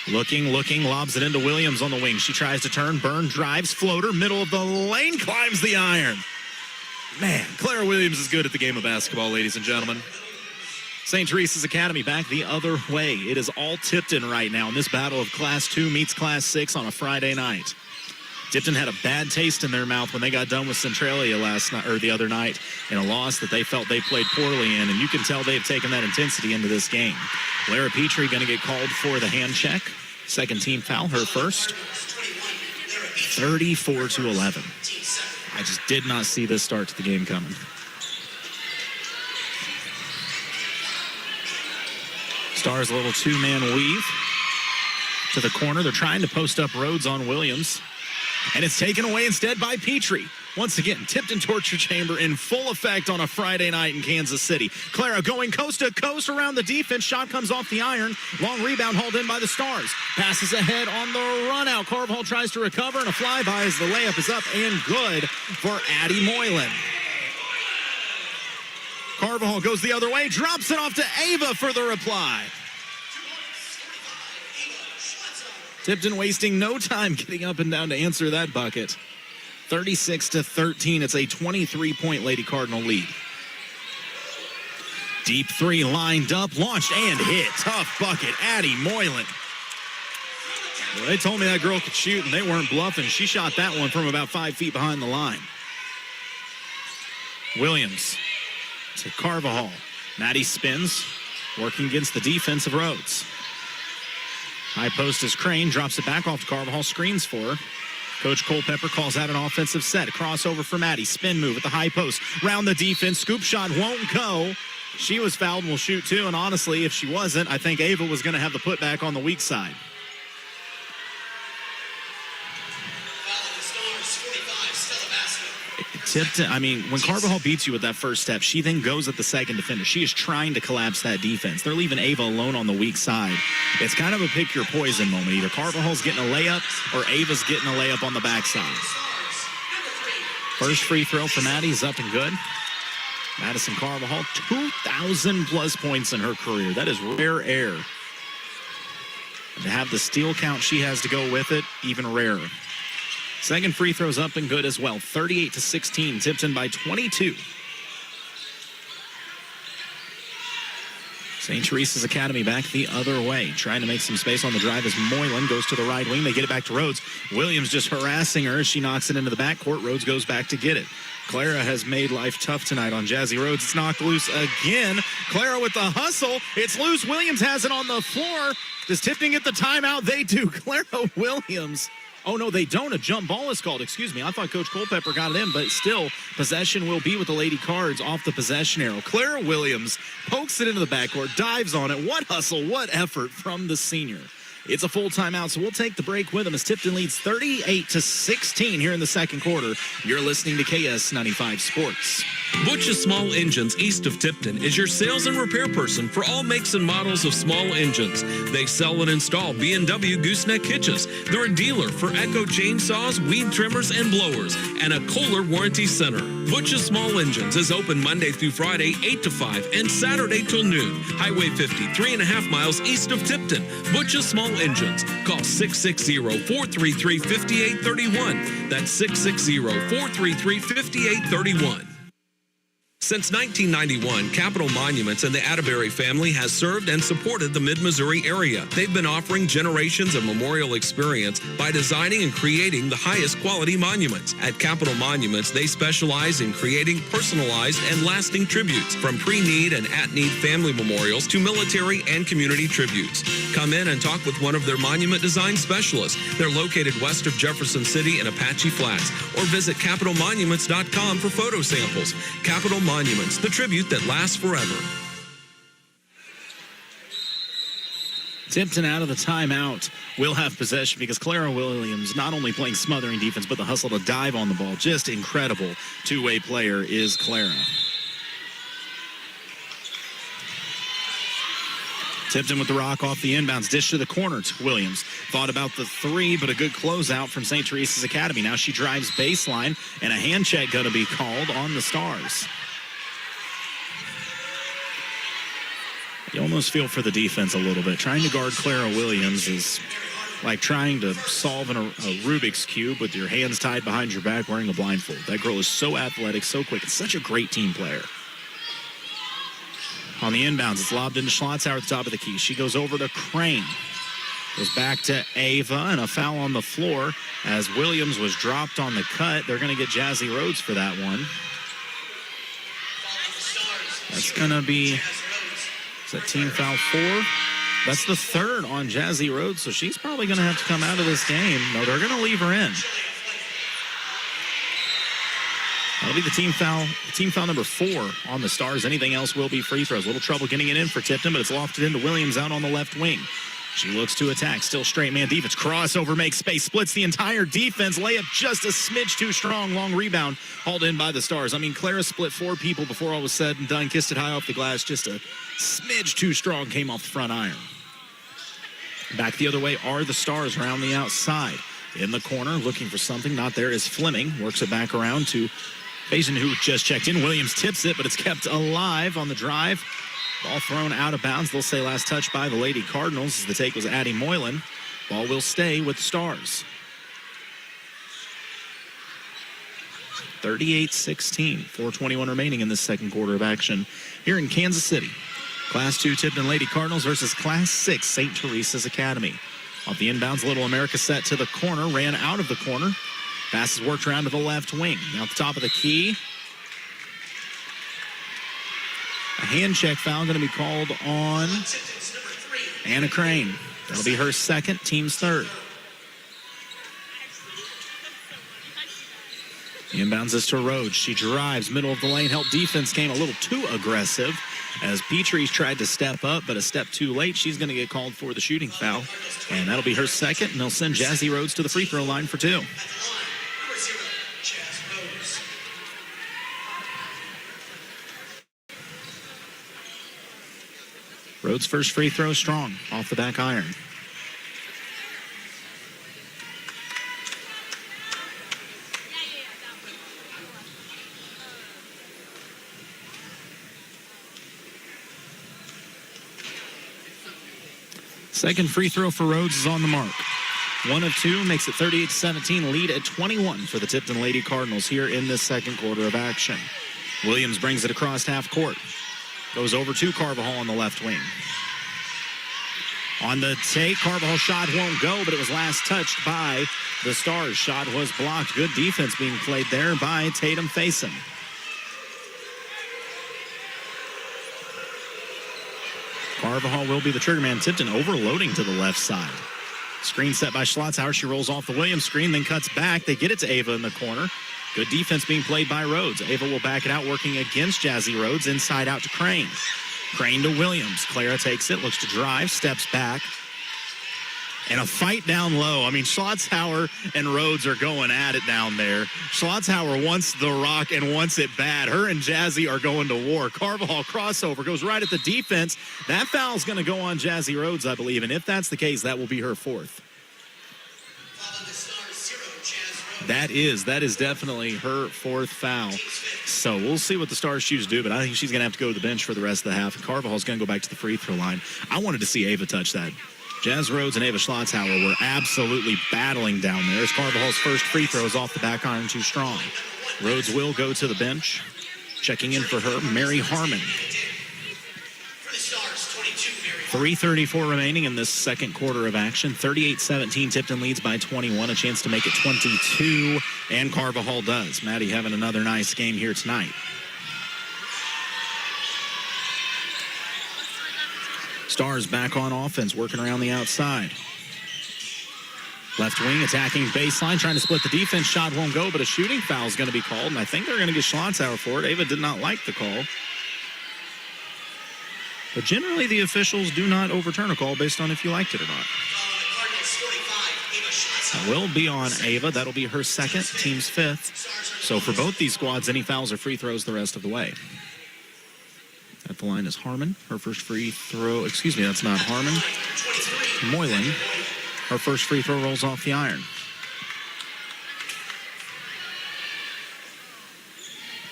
B: Looking, lobs it into Williams on the wing. She tries to turn, Byrne drives, floater, middle of the lane, climbs the iron. Man, Clara Williams is good at the game of basketball, ladies and gentlemen. St. Teresa's Academy back the other way. It is all Tipton right now in this battle of Class 2 meets Class 6 on a Friday night. Tipton had a bad taste in their mouth when they got done with Centralia the other night in a loss that they felt they played poorly in, and you can tell they've taken that intensity into this game. Lara Petrie going to get called for the hand check. Second team foul, her first. 34-11. I just did not see this start to the game coming. Stars a little two-man weave to the corner. They're trying to post up Rhodes on Williams. And it's taken away instead by Petrie. Once again, Tipton torture chamber in full effect on a Friday night in Kansas City. Clara going coast to coast around the defense. Shot comes off the iron. Long rebound hauled in by the Stars. Passes ahead on the run out. Carvajal tries to recover, and a flyby as the layup is up and good for Addie Moylan. Carvajal goes the other way, drops it off to Ava for the reply. Tipton wasting no time getting up and down to answer that bucket. 36-13. It's a 23-point Lady Cardinal lead. Deep three lined up, launched and hit. Tough bucket. Addie Moylan. Well, they told me that girl could shoot, and they weren't bluffing. She shot that one from about 5 feet behind the line. Williams to Carvajal. Maddie spins, working against the defense of Rhodes. High post is Crane, drops it back off to Carvajal, screens for her. Coach Culpepper calls out an offensive set. Crossover for Maddie, spin move at the high post. Round the defense, scoop shot won't go. She was fouled and will shoot too, and honestly, if she wasn't, I think Ava was going to have the putback on the weak side. Tipton, when Carvajal beats you with that first step, she then goes at the second defender. She is trying to collapse that defense. They're leaving Ava alone on the weak side. It's kind of a pick your poison moment. Either Carvajal's getting a layup or Ava's getting a layup on the backside. First free throw for Maddie is up and good. Madison Carvajal, 2,000 plus points in her career. That is rare air. And to have the steal count she has to go with it, even rarer. Second free throw's up and good as well. 38-16. Tipton by 22. St. Teresa's Academy back the other way. Trying to make some space on the drive as Moylan goes to the right wing. They get it back to Rhodes. Williams just harassing her as she knocks it into the backcourt. Rhodes goes back to get it. Clara has made life tough tonight on Jazzy Rhodes. It's knocked loose again. Clara with the hustle. It's loose. Williams has it on the floor. Does Tipton get the timeout? They do. Clara Williams. Oh, no, they don't. A jump ball is called. Excuse me. I thought Coach Culpepper got it in, but still, possession will be with the Lady Cards off the possession arrow. Clara Williams pokes it into the backcourt, dives on it. What hustle, what effort from the senior. It's a full timeout, so we'll take the break with them as Tipton leads 38-16 here in the second quarter. You're listening to KS 95 Sports.
A: Butch's Small Engines east of Tipton is your sales and repair person for all makes and models of small engines. They sell and install B&W gooseneck hitches. They're a dealer for Echo chainsaws, weed trimmers, and blowers, and a Kohler warranty center. Butch's Small Engines is open Monday through Friday, 8 to 5, and Saturday till noon. Highway 50, 3.5 miles east of Tipton. Butch's Small Engines. Call 660-433-5831. That's 660-433-5831. Since 1991, Capital Monuments and the Atterbury family has served and supported the Mid-Missouri area. They've been offering generations of memorial experience by designing and creating the highest quality monuments. At Capital Monuments, they specialize in creating personalized and lasting tributes, from pre-need and at-need family memorials to military and community tributes. Come in and talk with one of their monument design specialists. They're located west of Jefferson City in Apache Flats, or visit capitalmonuments.com for photo samples. Capital Monuments, the tribute that lasts forever.
B: Tipton out of the timeout will have possession because Clara Williams not only playing smothering defense, but the hustle to dive on the ball. Just incredible two-way player is Clara. Tipton with the rock off the inbounds. Dish to the corner to Williams. Thought about the three, but a good closeout from St. Teresa's Academy. Now she drives baseline, and a hand check going to be called on the Stars. You almost feel for the defense a little bit. Trying to guard Clara Williams is like trying to solve a Rubik's Cube with your hands tied behind your back wearing a blindfold. That girl is so athletic, so quick. It's such a great team player. On the inbounds, it's lobbed into Schlotzauer at the top of the key. She goes over to Crane. Goes back to Ava, and a foul on the floor as Williams was dropped on the cut. They're going to get Jazzy Rhodes for that one. That's going to be, is that team foul 4? That's the third on Jazzy Rhodes, so she's probably going to have to come out of this game. No, they're going to leave her in. That'll be the team foul number 4 on the Stars. Anything else will be free throws. A little trouble getting it in for Tipton, but it's lofted into Williams out on the left wing. She looks to attack. Still straight man defense. Crossover makes space. Splits the entire defense. Layup just a smidge too strong. Long rebound hauled in by the Stars. I mean, Clara split 4 people before all was said and done. Kissed it high off the glass. Just a smidge too strong. Came off the front iron. Back the other way are the Stars around the outside. In the corner, looking for something. Not there is Fleming. Works it back around to Basin, who just checked in. Williams tips it, but it's kept alive on the drive. Ball thrown out of bounds. They'll say last touch by the Lady Cardinals as the take was Addie Moylan. Ball will stay with the Stars. 38-16. 4:21 remaining in this second quarter of action here in Kansas City. Class 2 Tipton Lady Cardinals versus Class 6 St. Teresa's Academy. Off the inbounds, Little America set to the corner. Ran out of the corner. Pass is worked around to the left wing. Now at the top of the key. A hand check foul going to be called on Anna Crane. That'll be her second, team's third. The inbounds is to Rhodes. She drives, middle of the lane. Help defense came a little too aggressive as Petrie tried to step up, but a step too late. She's going to get called for the shooting foul. And that'll be her second, and they'll send Jazzy Rhodes to the free throw line for 2. Rhodes' first free throw strong off the back iron. Second free throw for Rhodes is on the mark. 1 of 2 makes it 38-17, lead at 21 for the Tipton Lady Cardinals here in this second quarter of action. Williams brings it across half court. Goes over to Carvajal on the left wing. On the take, Carvajal shot won't go, but it was last touched by the Stars. Shot was blocked. Good defense being played there by Tatum Faison. Carvajal will be the trigger man. Tipton overloading to the left side. Screen set by Schlotzauer. She rolls off the Williams screen, then cuts back. They get it to Ava in the corner. Good defense being played by Rhodes. Ava will back it out, working against Jazzy Rhodes. Inside out to Crane. Crane to Williams. Clara takes it, looks to drive, steps back. And a fight down low. I mean, Schlotzhauer and Rhodes are going at it down there. Schlotzhauer wants the rock and wants it bad. Her and Jazzy are going to war. Carvajal crossover goes right at the defense. That foul's going to go on Jazzy Rhodes, I believe. And if that's the case, that will be her fourth. That is definitely her fourth foul. So we'll see what the Stars shooters do, but I think she's going to have to go to the bench for the rest of the half. And Carvajal's going to go back to the free throw line. I wanted to see Ava touch that. Jazz Rhodes and Ava Schlotzhauer were absolutely battling down there as Carvajal's first free throw is off the back iron too strong. Rhodes will go to the bench. Checking in for her, Mary Harmon. 3:34 remaining in this second quarter of action. 38-17, Tipton leads by 21. A chance to make it 22, and Carvajal does. Maddie having another nice game here tonight. Stars back on offense, working around the outside. Left wing attacking baseline, trying to split the defense. Shot won't go, but a shooting foul is going to be called, and I think they're going to get Schlotzhauer for it. Ava did not like the call. But generally, the officials do not overturn a call based on if you liked it or not. That will be on Ava. That'll be her second, team's fifth. So for both these squads, any fouls or free throws the rest of the way. At the line is Harmon. Her first free throw, excuse me, that's not Harmon. Moylan. Her first free throw rolls off the iron.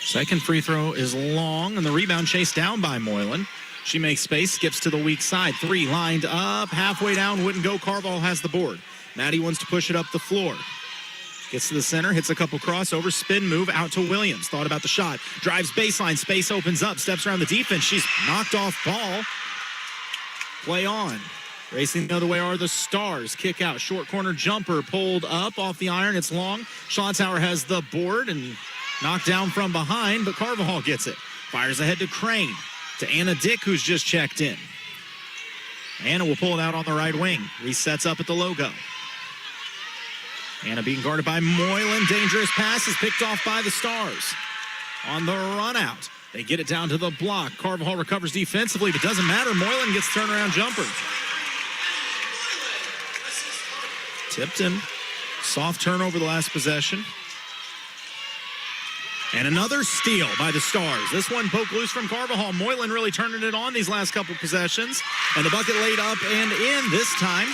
B: Second free throw is long, and the rebound chased down by Moylan. She makes space, skips to the weak side. Three lined up, halfway down, wouldn't go. Carvajal has the board. Maddie wants to push it up the floor. Gets to the center, hits a couple crossovers, spin move out to Williams. Thought about the shot, drives baseline, space opens up, steps around the defense. She's knocked off ball. Play on. Racing the other way are the Stars. Kick out, short corner jumper pulled up off the iron. It's long. Schlotzhauer has the board and knocked down from behind, but Carvajal gets it. Fires ahead to Crane, to Anna Dick, who's just checked in. Anna will pull it out on the right wing. Resets up at the logo. Anna being guarded by Moylan. Dangerous pass is picked off by the Stars. On the run out, they get it down to the block. Carvajal recovers defensively, but doesn't matter. Moylan gets the turnaround jumper. Tipton, soft turnover the last possession. And another steal by the Stars. This one poked loose from Carvajal. Moylan really turning it on these last couple possessions. And the bucket laid up and in, this time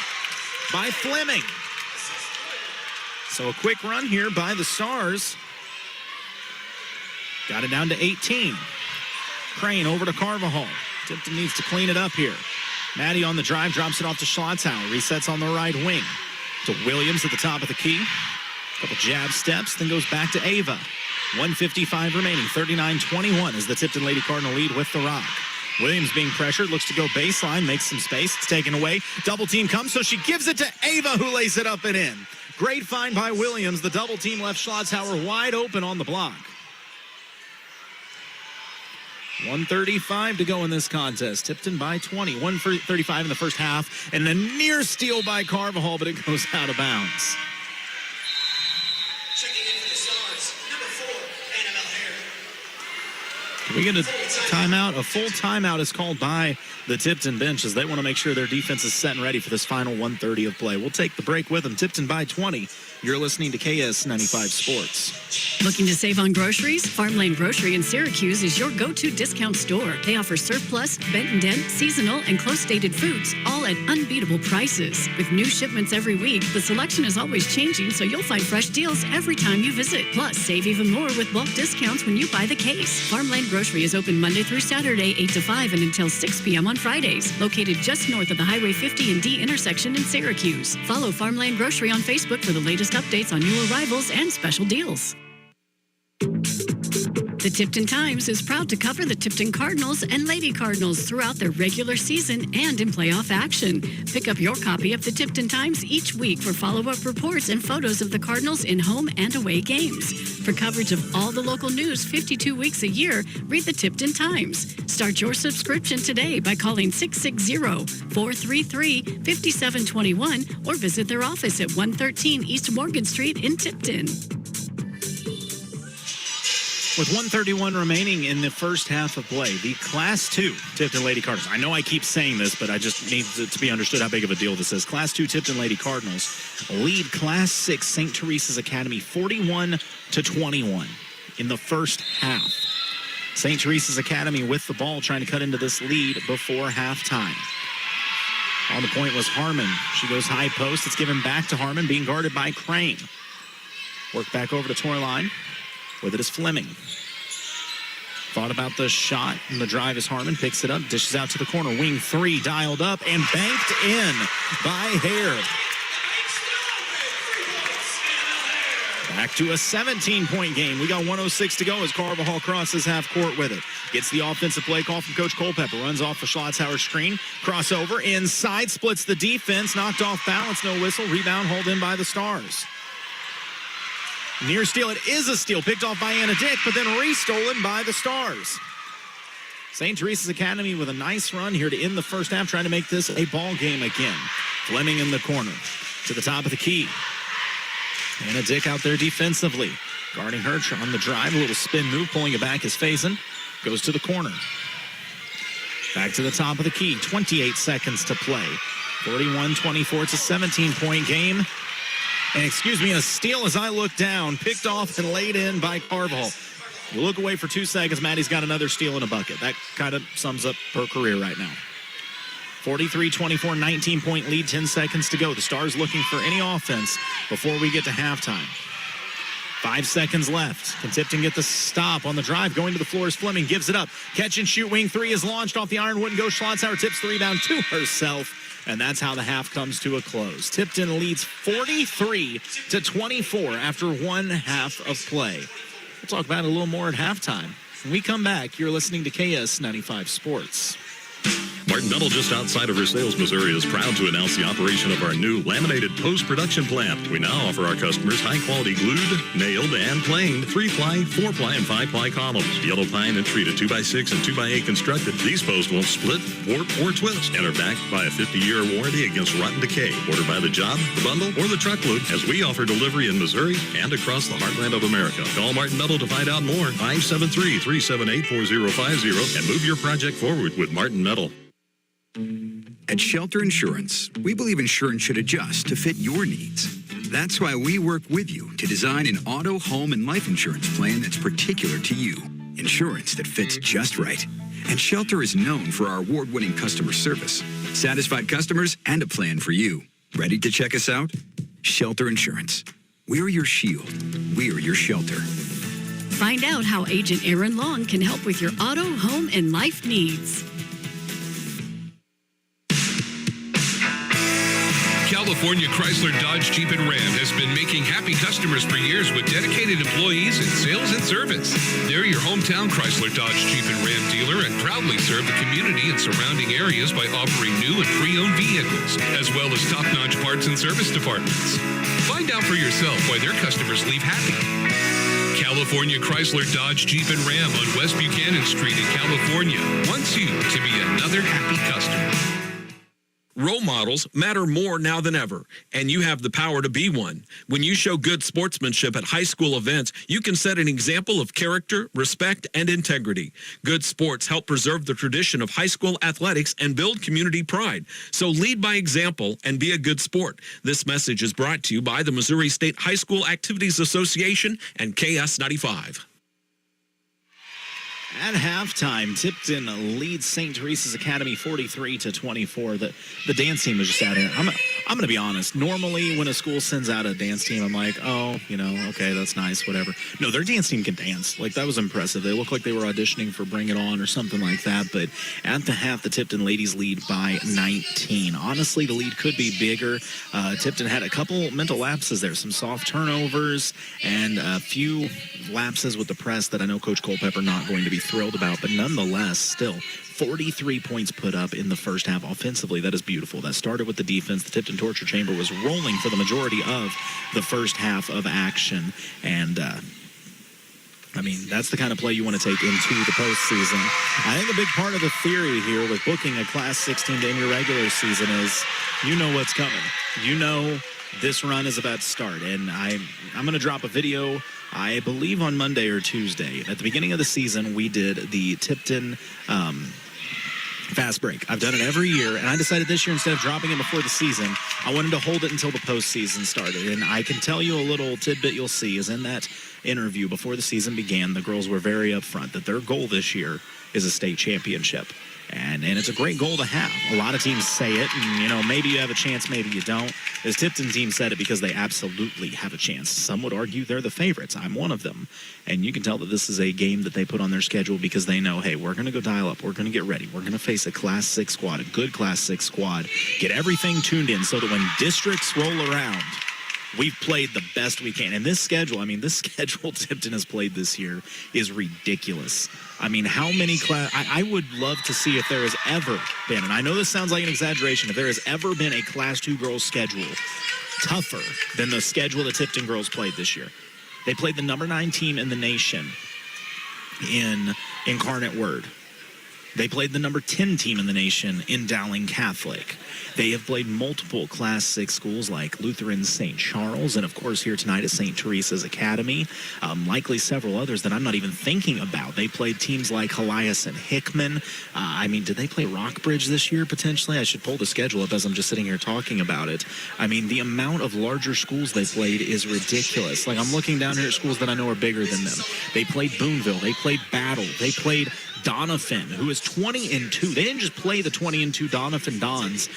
B: by Fleming. So a quick run here by the Stars. Got it down to 18. Crane over to Carvajal. Tipton needs to clean it up here. Maddie on the drive, drops it off to Schlotzhauer. Resets on the right wing. To Williams at the top of the key. Couple jab steps, then goes back to Ava. 1:55 remaining, 39-21 as the Tipton Lady Cardinal lead with the rock. Williams being pressured, looks to go baseline, makes some space. It's taken away. Double team comes, so she gives it to Ava, who lays it up and in. Great find by Williams. The double team left Schlotzhauer wide open on the block. 1:35 to go in this contest. Tipton by 20. 1:35 in the first half. And a near steal by Carvajal, but it goes out of bounds.
H: Checking in for the Stars, number 4, Annabelle Hare.
B: Can we get a timeout? A full timeout is called by the Tipton bench as they want to make sure their defense is set and ready for this final 1:30 of play. We'll take the break with them. Tipton by 20. You're listening to KS95 Sports.
E: Looking to save on groceries? Farmland Grocery in Syracuse is your go-to discount store. They offer surplus, Benton Dent, seasonal, and close-dated foods, all at unbeatable prices. With new shipments every week, the selection is always changing, so you'll find fresh deals every time you visit. Plus, save even more with bulk discounts when you buy the case. Farmland Grocery is open Monday through Saturday, 8 to 5, and until 6 p.m. on Fridays. Located just north of the Highway 50 and D intersection in Syracuse. Follow Farmland Grocery on Facebook for the latest updates on new arrivals and special deals. The Tipton Times is proud to cover the Tipton Cardinals and Lady Cardinals throughout their regular season and in playoff action. Pick up your copy of the Tipton Times each week for follow-up reports and photos of the Cardinals in home and away games. For coverage of all the local news 52 weeks a year, read the Tipton Times. Start your subscription today by calling 660-433-5721 or visit their office at 113 East Morgan Street in Tipton.
B: With 1:31 remaining in the first half of play, the Class 2 Tipton Lady Cardinals. I know I keep saying this, but I just need it to be understood how big of a deal this is. Class 2 Tipton Lady Cardinals lead Class 6 St. Teresa's Academy 41-21 in the first half. St. Teresa's Academy with the ball trying to cut into this lead before halftime. On the point was Harmon. She goes high post. It's given back to Harmon, being guarded by Crane. Work back over to Torline. With it is Fleming. Thought about the shot and the drive as Harmon picks it up, dishes out to the corner. Wing three dialed up and banked in by Hare. Back to a 17-point game. We got 1:06 to go as Carvajal crosses half court with it. Gets the offensive play call from Coach Culpepper. Runs off the Schlotzhauer screen. Crossover inside. Splits the defense. Knocked off balance. No whistle. Rebound hauled in by the Stars. Near steal. It is a steal. Picked off by Anna Dick, but then restolen by the Stars. St. Teresa's Academy with a nice run here to end the first half, trying to make this a ball game again. Fleming in the corner. To the top of the key. Anna Dick out there defensively. Guarding her on the drive. A little spin move. Pulling it back is Faison. Goes to the corner. Back to the top of the key. 28 seconds to play. 41-24. It's a 17-point game. And a steal as I look down. Picked off and laid in by Carvajal. You look away for 2 seconds. Maddie's got another steal in a bucket. That kind of sums up her career right now. 43-24, 19-point lead, 10 seconds to go. The Stars looking for any offense before we get to halftime. 5 seconds left. Can Tipton get the stop on the drive? Going to the floor is Fleming. Gives it up. Catch and shoot. Wing three is launched off the iron. Wouldn't go. Schlotzhauer tips the rebound to herself. And that's how the half comes to a close. Tipton leads 43-24 after one half of play. We'll talk about it a little more at halftime. When we come back, you're listening to KS 95 Sports.
C: Martin Metal, just outside of Versailles, Missouri, is proud to announce the operation of our new laminated post-production plant. We now offer our customers high-quality glued, nailed, and planed 3-ply, 4-ply, and 5-ply columns. Yellow pine and treated 2x6 and 2x8 constructed. These posts won't split, warp, or twist and are backed by a 50-year warranty against rotten decay. Order by the job, the bundle, or the truckload, as we offer delivery in Missouri and across the heartland of America. Call Martin Metal to find out more. 573-378-4050 and move your project forward with Martin Metal.
D: At Shelter Insurance, we believe insurance should adjust to fit your needs. That's why we work with you to design an auto, home, and life insurance plan that's particular to you. Insurance that fits just right. And Shelter is known for our award-winning customer service, satisfied customers, and a plan for you. Ready to check us out? Shelter Insurance. We're your shield. We're your shelter.
E: Find out how Agent Aaron Long can help with your auto, home, and life needs.
J: California Chrysler Dodge Jeep and Ram has been making happy customers for years with dedicated employees in sales and service. They're your hometown Chrysler Dodge Jeep and Ram dealer and proudly serve the community and surrounding areas by offering new and pre-owned vehicles, as well as top-notch parts and service departments. Find out for yourself why their customers leave happy. California Chrysler Dodge Jeep and Ram on West Buchanan Street in California wants you to be another happy customer.
A: Role models matter more now than ever, and you have the power to be one. When you show good sportsmanship at high school events, you can set an example of character, respect, and integrity. Good sports help preserve the tradition of high school athletics and build community pride. So lead by example and be a good sport. This message is brought to you by the Missouri State High School Activities Association and KS 95.
B: At halftime, Tipton leads St. Teresa's Academy 43-24. The dance team was just out here. I'm going to be honest. Normally, when a school sends out a dance team, I'm like, oh, okay, that's nice, whatever. No, their dance team can dance. Like, that was impressive. They looked like they were auditioning for Bring It On or something like that. But at the half, the Tipton ladies lead by 19. Honestly, the lead could be bigger. Tipton had a couple mental lapses there, some soft turnovers, and a few lapses with the press that I know Coach Culpepper not going to be thrilled about, but nonetheless, still 43 points put up in the first half offensively. That is beautiful. That started with the defense. The Tipton Torture Chamber was rolling for the majority of the first half of action, and that's the kind of play you want to take into the postseason. I think a big part of the theory here with booking a Class 16 to end your regular season is you know what's coming. You know this run is about to start, and I'm going to drop a video, I believe on Monday or Tuesday. At the beginning of the season, we did the Tipton fast break. I've done it every year, and I decided this year, instead of dropping it before the season, I wanted to hold it until the postseason started. And I can tell you a little tidbit you'll see is in that interview before the season began, the girls were very upfront that their goal this year is a state championship. And it's a great goal to have. A lot of teams say it, and, maybe you have a chance, maybe you don't. This Tipton team said it because they absolutely have a chance. Some would argue they're the favorites. I'm one of them. And you can tell that this is a game that they put on their schedule because they know, hey, we're going to go dial up. We're going to get ready. We're going to face a Class 6 squad, a good Class 6 squad. Get everything tuned in so that when districts roll around, we've played the best we can. And this schedule Tipton has played this year is ridiculous. I mean, how many I would love to see if there has ever been, and I know this sounds like an exaggeration, if there has ever been a Class 2 girls schedule tougher than the schedule the Tipton girls played this year. They played the number 9 team in the nation in Incarnate Word. They played the number 10 team in the nation in Dowling Catholic. They have played multiple Class 6 schools like Lutheran St. Charles, and of course here tonight at St. Teresa's Academy. Likely several others that I'm not even thinking about. They played teams like Helias and Hickman. Did they play Rockbridge this year potentially? I should pull the schedule up as I'm just sitting here talking about it. The amount of larger schools they played is ridiculous. Like, I'm looking down here at schools that I know are bigger than them. They played Boonville. They played Battle. They played Doniphan, who is 20-2. They didn't just play the 20-2 Doniphan Dons.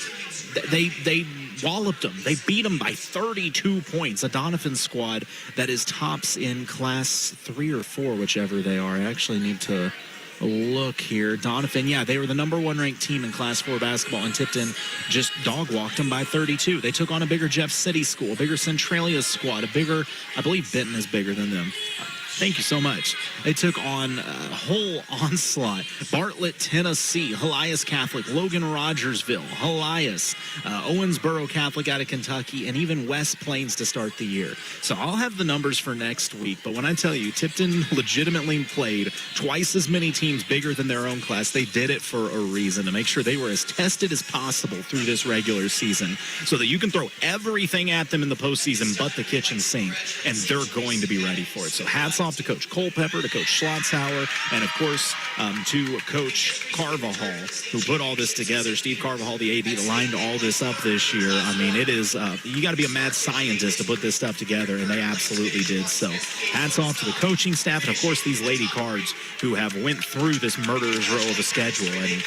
B: They walloped them. They beat them by 32 points. A Doniphan squad that is tops in Class 3 or 4, whichever they are. I actually need to look here. Doniphan, they were the number 1 ranked team in Class 4 basketball, and Tipton just dog-walked them by 32. They took on a bigger Jeff City school, a bigger Centralia squad, I believe Benton is bigger than them. Thank you so much. They took on a whole onslaught. Bartlett, Tennessee, Helias Catholic, Logan Rogersville, Helias, Owensboro Catholic out of Kentucky, and even West Plains to start the year. So I'll have the numbers for next week. But when I tell you, Tipton legitimately played twice as many teams bigger than their own class. They did it for a reason, to make sure they were as tested as possible through this regular season so that you can throw everything at them in the postseason but the kitchen sink, and they're going to be ready for it. So hats off to Coach Culpepper, to Coach Schlotzhauer, and of course to Coach Carvajal, who put all this together. Steve Carvajal, the AD, that lined all this up this year. It is, you got to be a mad scientist to put this stuff together, and they absolutely did. So hats off to the coaching staff, and of course these Lady Cards who have went through this murderer's row of a schedule. And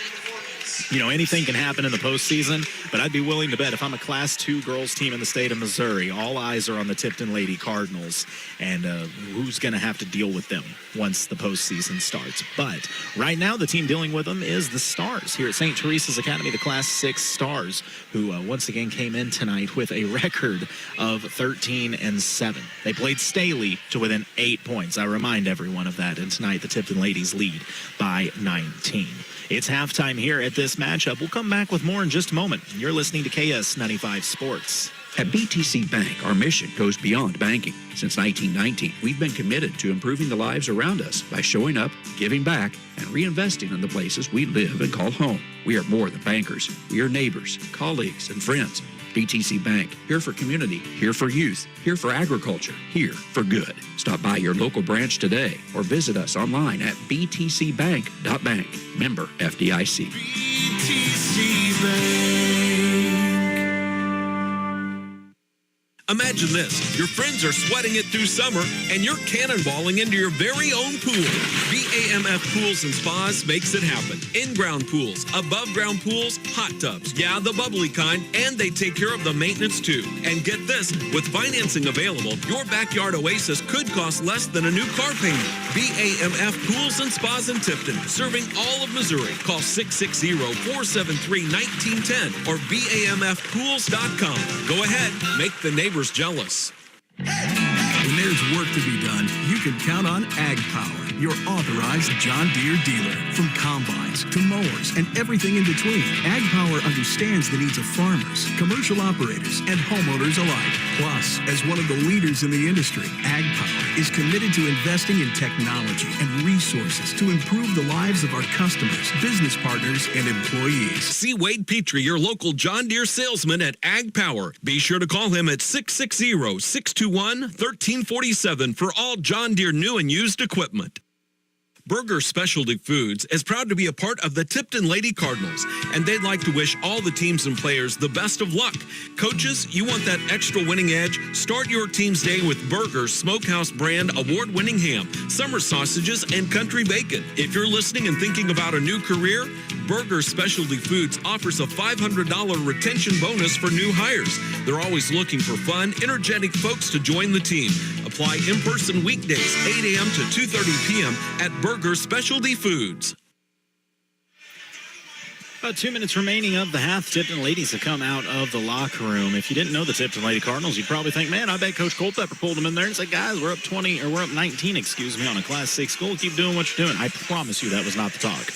B: anything can happen in the postseason, but I'd be willing to bet if I'm a Class 2 girls team in the state of Missouri, all eyes are on the Tipton Lady Cardinals, and who's going to have to deal with them once the postseason starts. But right now, the team dealing with them is the Stars here at St. Teresa's Academy, the Class 6 Stars, who once again came in tonight with a record of 13-7. They played Staley to within 8 points. I remind everyone of that, and tonight the Tipton ladies lead by 19. It's halftime here at this matchup. We'll come back with more in just a moment. You're listening to KS95 Sports.
F: At BTC Bank, our mission goes beyond banking. Since 1919, we've been committed to improving the lives around us by showing up, giving back, and reinvesting in the places we live and call home. We are more than bankers. We are neighbors, colleagues, and friends. BTC Bank, here for community, here for youth, here for agriculture, here for good. Stop by your local branch today or visit us online at btcbank.bank. Member FDIC.
G: BTC Bank.
A: Imagine this. Your friends are sweating it through summer, and you're cannonballing into your very own pool. BAMF Pools and Spas makes it happen. In-ground pools, above-ground pools, hot tubs. Yeah, the bubbly kind, and they take care of the maintenance too. And get this, with financing available, your backyard oasis could cost less than a new car payment. BAMF Pools and Spas in Tipton, serving all of Missouri. Call 660-473-1910 or BAMFpools.com. Go ahead, make the neighbors jealous.
G: When there's work to be done, you can count on Ag Power. your authorized John Deere dealer. From combines to mowers and everything in between, Ag Power understands the needs of farmers, commercial operators, and homeowners alike. Plus, as one of the leaders in the industry, Ag Power is committed to investing in technology and resources to improve the lives of our customers, business partners, and employees.
A: See Wade Petrie, your local John Deere salesman at Ag Power. Be sure to call him at 660-621-1347 for all John Deere new and used equipment. Burger Specialty Foods is proud to be a part of the Tipton Lady Cardinals, and they'd like to wish all the teams and players the best of luck. Coaches, you want that extra winning edge? Start your team's day with Burger's Smokehouse brand award-winning ham, summer sausages, and country bacon. If you're listening and thinking about a new career, Burger Specialty Foods offers a $500 retention bonus for new hires. They're always looking for fun, energetic folks to join the team. Apply in person weekdays, 8 a.m. to 2:30 p.m. at Burger Specialty Foods.
B: About 2 minutes remaining of the half. Tipton ladies have come out of the locker room. If you didn't know the Tipton Lady Cardinals, you'd probably think, man, I bet Coach Culpepper pulled them in there and said, guys, we're up 19, on a Class 6 school. Keep doing what you're doing. I promise you that was not the talk.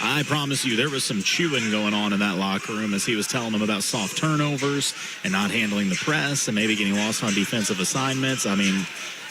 B: I promise you there was some chewing going on in that locker room as he was telling them about soft turnovers and not handling the press and maybe getting lost on defensive assignments. I mean,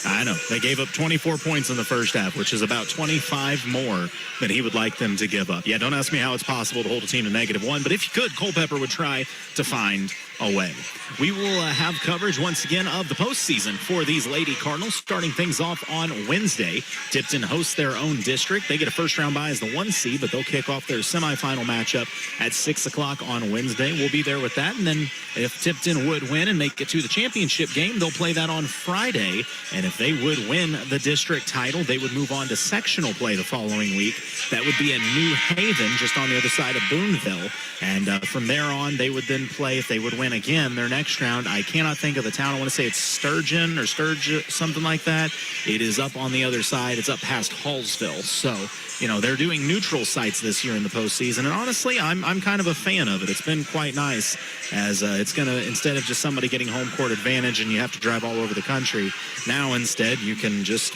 B: I know. They gave up 24 points in the first half, which is about 25 more than he would like them to give up. Yeah, don't ask me how it's possible to hold a team to -1, but if you could, Culpepper would try to find a way. We will have coverage once again of the postseason for these Lady Cardinals, starting things off on Wednesday. Tipton hosts their own district. They get a first-round bye as the 1 seed, but they'll kick off their semifinal matchup at 6 o'clock on Wednesday. We'll be there with that, and then if Tipton would win and make it to the championship game, they'll play that on Friday, and if they would win the district title, they would move on to sectional play the following week. That would be in New Haven, just on the other side of Boonville, and from there on, they would then play, if they would win again, their next round. I cannot think of the town. I want to say it's Sturgeon or Sturgeon, something like that. It is up on the other side. It's up past Hallsville. So, you know, they're doing neutral sites this year in the postseason, and honestly, I'm kind of a fan of it. It's been quite nice, as it's going to, instead of just somebody getting home court advantage and you have to drive all over the country, now instead you can just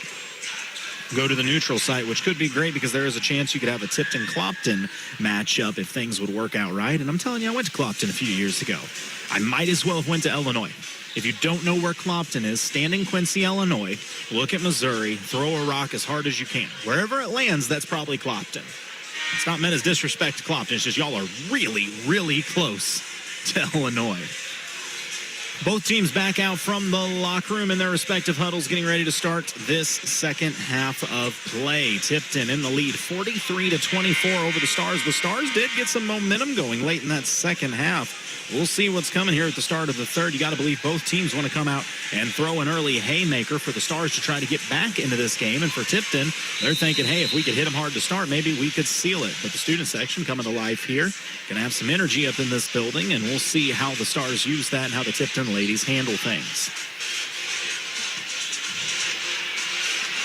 B: go to the neutral site, which could be great because there is a chance you could have a Tipton-Clopton matchup if things would work out right. And I'm telling you, I went to Clopton a few years ago. I might as well have went to Illinois. If you don't know where Clopton is, stand in Quincy, Illinois, look at Missouri, throw a rock as hard as you can. Wherever it lands, that's probably Clopton. It's not meant as disrespect to Clopton. It's just y'all are really, really close to Illinois. Both teams back out from the locker room in their respective huddles, getting ready to start this second half of play. Tipton in the lead, 43-24 over the Stars. The Stars did get some momentum going late in that second half. We'll see what's coming here at the start of the third. You got to believe both teams want to come out and throw an early haymaker for the Stars to try to get back into this game. And for Tipton, they're thinking, hey, if we could hit them hard to start, maybe we could seal it. But the student section coming to life here. Going to have some energy up in this building, and we'll see how the Stars use that and how the Tipton ladies handle things.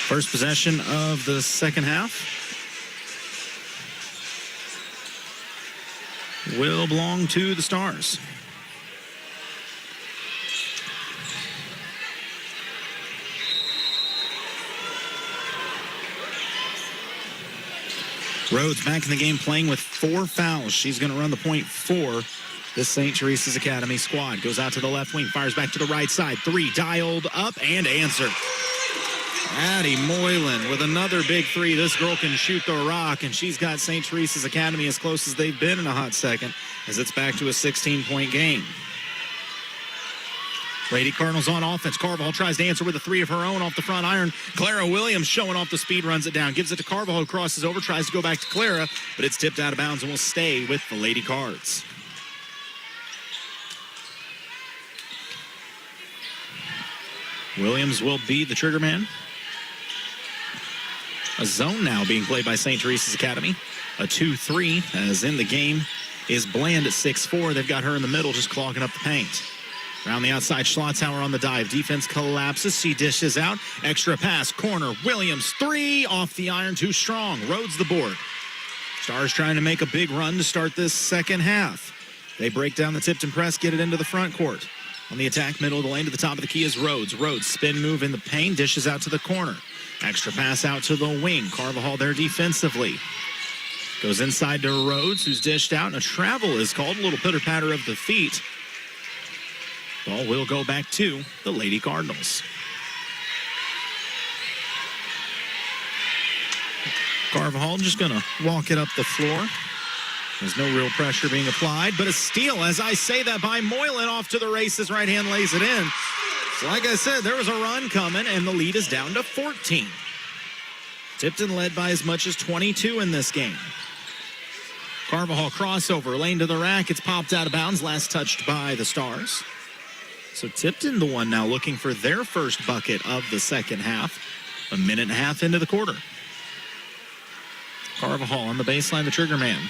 B: First possession of the second half will belong to the Stars. Rhodes back in the game playing with 4 fouls. She's going to run the point for this St. Teresa's Academy squad. Goes out to the left wing, fires back to the right side. 3 dialed up and answered. Addie Moylan with another big 3. This girl can shoot the rock, and she's got St. Teresa's Academy as close as they've been in a hot second, as it's back to a 16-point game. Lady Cardinals on offense. Carvajal tries to answer with a 3 of her own off the front iron. Clara Williams showing off the speed, runs it down. Gives it to Carvajal, who crosses over, tries to go back to Clara, but it's tipped out of bounds and will stay with the Lady Cards. Williams will be the trigger man. A zone now being played by St. Teresa's Academy. A 2-3, as in the game is Bland at 6'4". They've got her in the middle, just clogging up the paint. Around the outside, Schlotzhauer on the dive. Defense collapses. She dishes out. Extra pass, corner. Williams, 3 off the iron, too strong. Rhodes the board. Stars trying to make a big run to start this second half. They break down the Tipton press, get it into the front court. On the attack, middle of the lane to the top of the key is Rhodes. Rhodes, spin move in the paint, dishes out to the corner. Extra pass out to the wing. Carvajal there defensively. Goes inside to Rhodes, who's dished out, and a travel is called. A little pitter-patter of the feet. Ball will go back to the Lady Cardinals. Carvajal just going to walk it up the floor. There's no real pressure being applied, but a steal, as I say that, by Moylan. Off to the races. Right hand lays it in. So like I said, there was a run coming, and the lead is down to 14. Tipton led by as much as 22 in this game. Carvajal crossover, lane to the rack. It's popped out of bounds, last touched by the Stars. So Tipton, the one now looking for their first bucket of the second half. A minute and a half into the quarter. Carvajal on the baseline, the trigger man.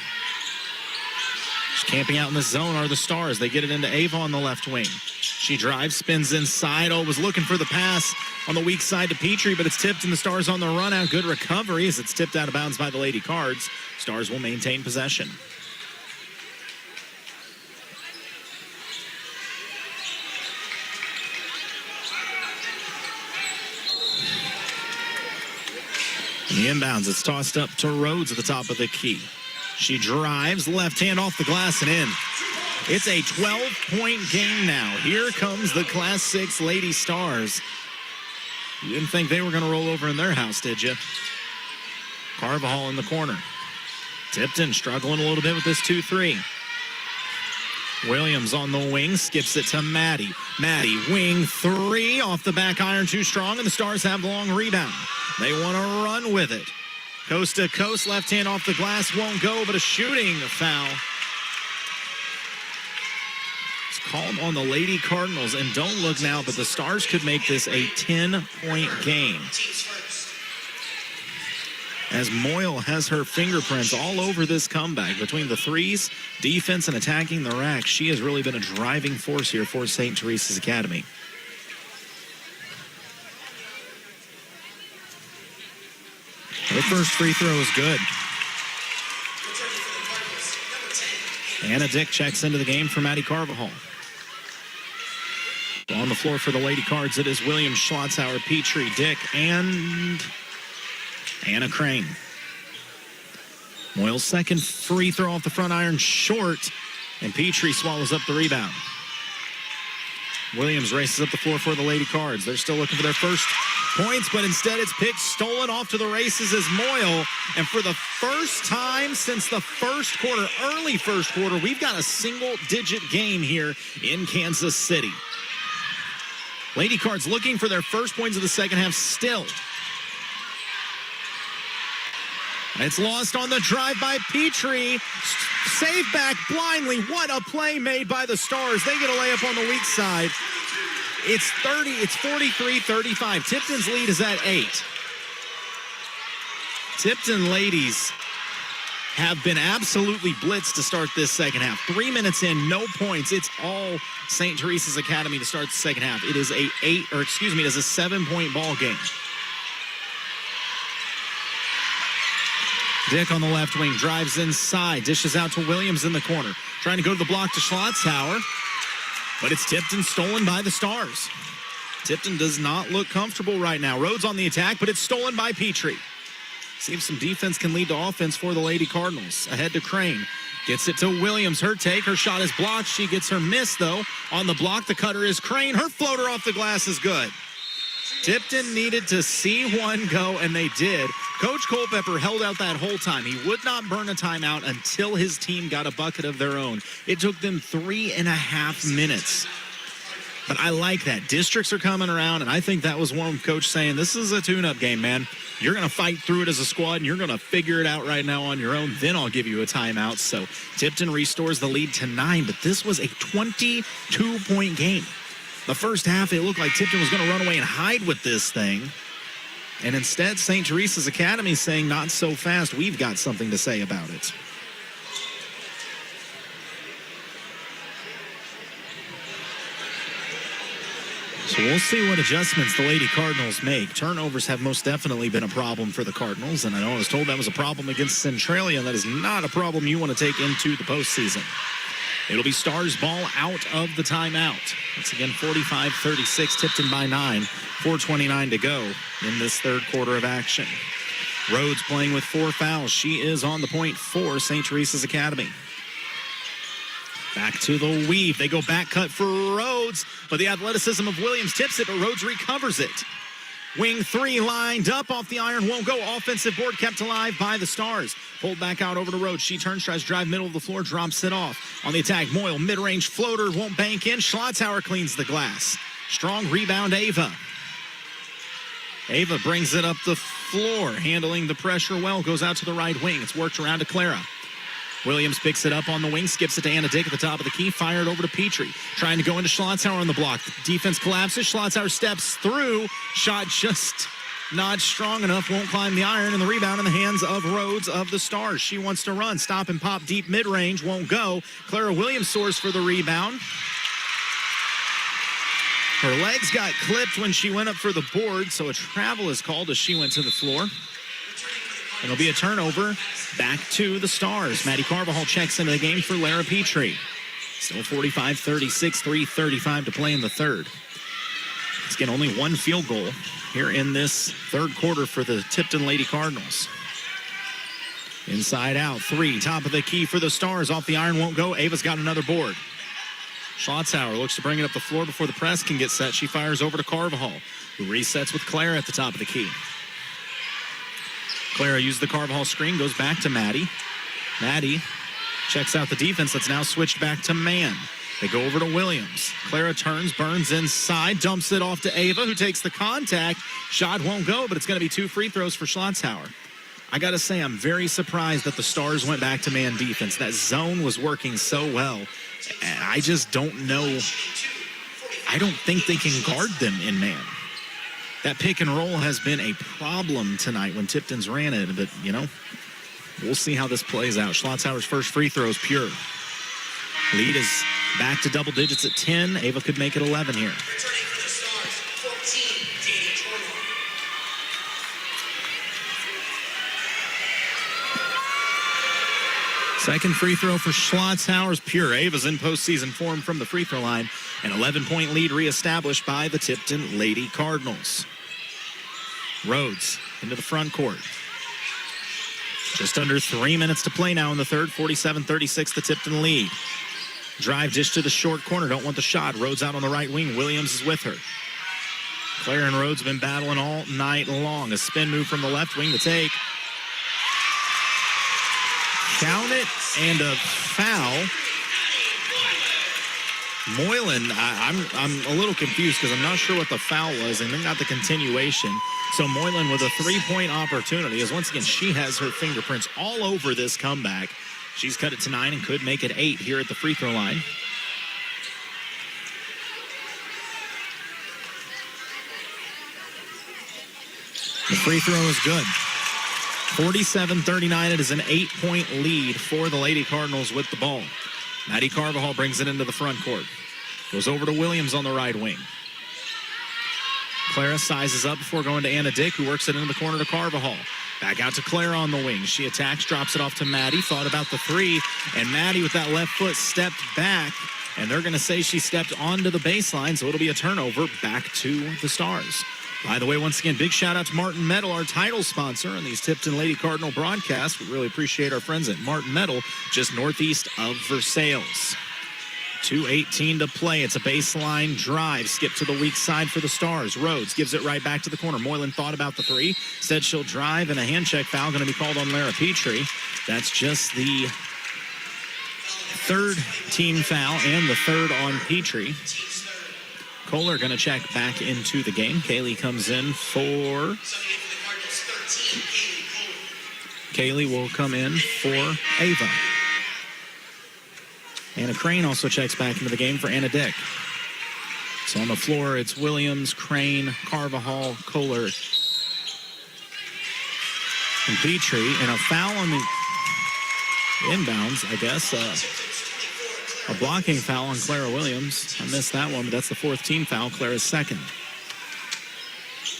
B: Just camping out in the zone are the Stars. They get it into Ava on the left wing. She drives, spins inside. Oh, was looking for the pass on the weak side to Petrie, but it's tipped and the Stars on the run out. Good recovery as it's tipped out of bounds by the Lady Cards. Stars will maintain possession. And the inbounds, it's tossed up to Rhodes at the top of the key. She drives, left hand off the glass and in. It's a 12-point game now. Here comes the Class 6 Lady Stars. You didn't think they were going to roll over in their house, did you? Carvajal in the corner. Tipton struggling a little bit with this 2-3. Williams on the wing, skips it to Maddie. Maddie, wing three, off the back iron, too strong, and the Stars have the long rebound. They want to run with it. Coast to coast, left hand off the glass, won't go, but a shooting foul. It's called on the Lady Cardinals, and don't look now, but the Stars could make this a 10-point game. As Moyle has her fingerprints all over this comeback. Between the threes, defense, and attacking the rack, she has really been a driving force here for St. Teresa's Academy. Her first free throw is good. Anna Dick checks into the game for Maddie Carvajal. On the floor for the Lady Cards, it is Williams, Schlotzhauer, Petrie, Dick, and Anna Crane. Moyle's second free throw off the front iron, short, and Petrie swallows up the rebound. Williams races up the floor for the Lady Cards. They're still looking for their first points, but instead it's picked, stolen off to the races as Moyle. And for the first time since the first quarter, early first quarter, we've got a single-digit game here in Kansas City. Lady Cards looking for their first points of the second half still. It's lost on the drive by Petrie. Save back blindly. What a play made by the Stars. They get a layup on the weak side. It's 43-35. Tipton's lead is at 8. Tipton ladies have been absolutely blitzed to start this second half. 3 minutes in, no points. It's all St. Teresa's Academy to start the second half. It is a 7-point ball game. Dick on the left wing, drives inside, dishes out to Williams in the corner. Trying to go to the block to Schlotzhauer, but it's Tipton, stolen by the Stars. Tipton does not look comfortable right now. Rhodes on the attack, but it's stolen by Petrie. See if some defense can lead to offense for the Lady Cardinals. Ahead to Crane. Gets it to Williams. Her take. Her shot is blocked. She gets her miss, though. On the block, the cutter is Crane. Her floater off the glass is good. Tipton needed to see one go, and they did. Coach Culpepper held out that whole time. He would not burn a timeout until his team got a bucket of their own. It took them 3.5 minutes. But I like that. Districts are coming around, and I think that was one coach saying, this is a tune-up game, man. You're going to fight through it as a squad, and you're going to figure it out right now on your own. Then I'll give you a timeout. So Tipton restores the lead to 9, but this was a 22-point game. The first half, it looked like Tipton was going to run away and hide with this thing. And instead, St. Teresa's Academy is saying, not so fast. We've got something to say about it. So we'll see what adjustments the Lady Cardinals make. Turnovers have most definitely been a problem for the Cardinals. And I know I was told that was a problem against Centralia. That is not a problem you want to take into the postseason. It'll be Stars ball out of the timeout. Once again, 45-36, Tipton by 9, 4:29 to go in this third quarter of action. Rhodes playing with 4 fouls. She is on the point for St. Teresa's Academy. Back to the weave. They go back cut for Rhodes, but the athleticism of Williams tips it, but Rhodes recovers it. Wing 3 lined up off the iron, won't go. Offensive board kept alive by the Stars. Pulled back out over to Rhodes. She turns, tries to drive middle of the floor, drops it off. On the attack, Moyle, mid-range floater, won't bank in. Schlotzauer cleans the glass. Strong rebound, Ava. Ava brings it up the floor, handling the pressure well, goes out to the right wing. It's worked around to Clara. Williams picks it up on the wing, skips it to Anna Dick at the top of the key, fired over to Petrie. Trying to go into Schlotzauer on the block. Defense collapses. Schlotzauer steps through. Shot just not strong enough. Won't climb the iron, and the rebound in the hands of Rhodes of the Stars. She wants to run. Stop and pop deep mid-range. Won't go. Clara Williams soars for the rebound. Her legs got clipped when she went up for the board, so a travel is called as she went to the floor. It'll be a turnover back to the Stars. Maddie Carvajal checks into the game for Lara Petrie. Still 45-36, 3:35 to play in the third. It's getting only one field goal here in this third quarter for the Tipton Lady Cardinals. Inside out, 3, top of the key for the Stars. Off the iron, won't go. Ava's got another board. Schlotzauer looks to bring it up the floor before the press can get set. She fires over to Carvajal, who resets with Clara at the top of the key. Clara used the Carvajal screen, goes back to Maddie. Maddie checks out the defense that's now switched back to man. They go over to Williams. Clara turns, burns inside, dumps it off to Ava, who takes the contact. Shot won't go, but it's going to be 2 free throws for Schlotzauer. I got to say, I'm very surprised that the Stars went back to man defense. That zone was working so well. I just don't know. I don't think they can guard them in man. That pick and roll has been a problem tonight when Tipton's ran it, but, you know, we'll see how this plays out. Schlotzauer's first free throw is pure. Lead is back to double digits at 10. Ava could make it 11 here.
H: Returning for the Stars, 14, Danny Jordan.
B: Second free throw for Schlotzauer's pure. Ava's in postseason form from the free throw line. An 11-point lead reestablished by the Tipton Lady Cardinals. Rhodes into the front court. Just under 3 minutes to play now in the third. 47-36, the Tipton lead. Drive dish to the short corner. Don't want the shot. Rhodes out on the right wing. Williams is with her. Claire and Rhodes have been battling all night long. A spin move from the left wing to take. Count it, and a foul. Moylan, I'm a little confused because I'm not sure what the foul was, and then got the continuation. So Moylan with a 3-point opportunity, as once again she has her fingerprints all over this comeback. She's cut it to 9 and could make it 8 here at the free throw line. The free throw is good. 47-39, it is an 8-point lead for the Lady Cardinals with the ball. Maddie Carvajal brings it into the front court. Goes over to Williams on the right wing. Clara sizes up before going to Anna Dick, who works it into the corner to Carvajal. Back out to Clara on the wing. She attacks, drops it off to Maddie. Thought about the 3, and Maddie with that left foot stepped back, and they're going to say she stepped onto the baseline, so it'll be a turnover back to the Stars. By the way, once again, big shout out to Martin Metal, our title sponsor on these Tipton Lady Cardinal broadcasts. We really appreciate our friends at Martin Metal, just northeast of Versailles. 2:18 to play. It's a baseline drive. Skip to the weak side for the Stars. Rhodes gives it right back to the corner. Moylan thought about the 3. Said she'll drive, and a hand check foul going to be called on Lara Petrie. That's just the third team foul and the third on Petrie. Kohler going to check back into the game. Kaylee comes in for... Kaylee will come in for Ava. Anna Crane also checks back into the game for Anna Dick. So on the floor, it's Williams, Crane, Carvajal, Kohler, and Petrie. And a foul on the inbounds, I guess. A blocking foul on Clara Williams. I missed that one, but that's the 4th team foul. Clara's second.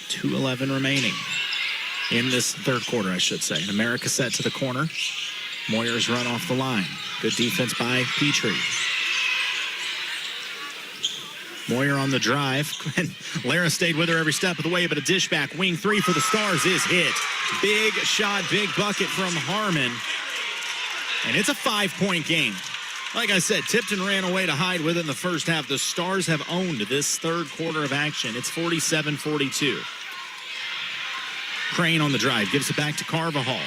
B: 2:11 remaining in this third quarter, I should say. And America set to the corner. Moyer's run off the line. Good defense by Petrie. Moyer on the drive. And Lara stayed with her every step of the way, but a dish back. Wing three for the Stars is hit. Big shot, big bucket from Harmon. And it's a 5-point game. Like I said, Tipton ran away to hide with it in the first half. The Stars have owned this third quarter of action. It's 47-42. Crane on the drive. Gives it back to Carvajal.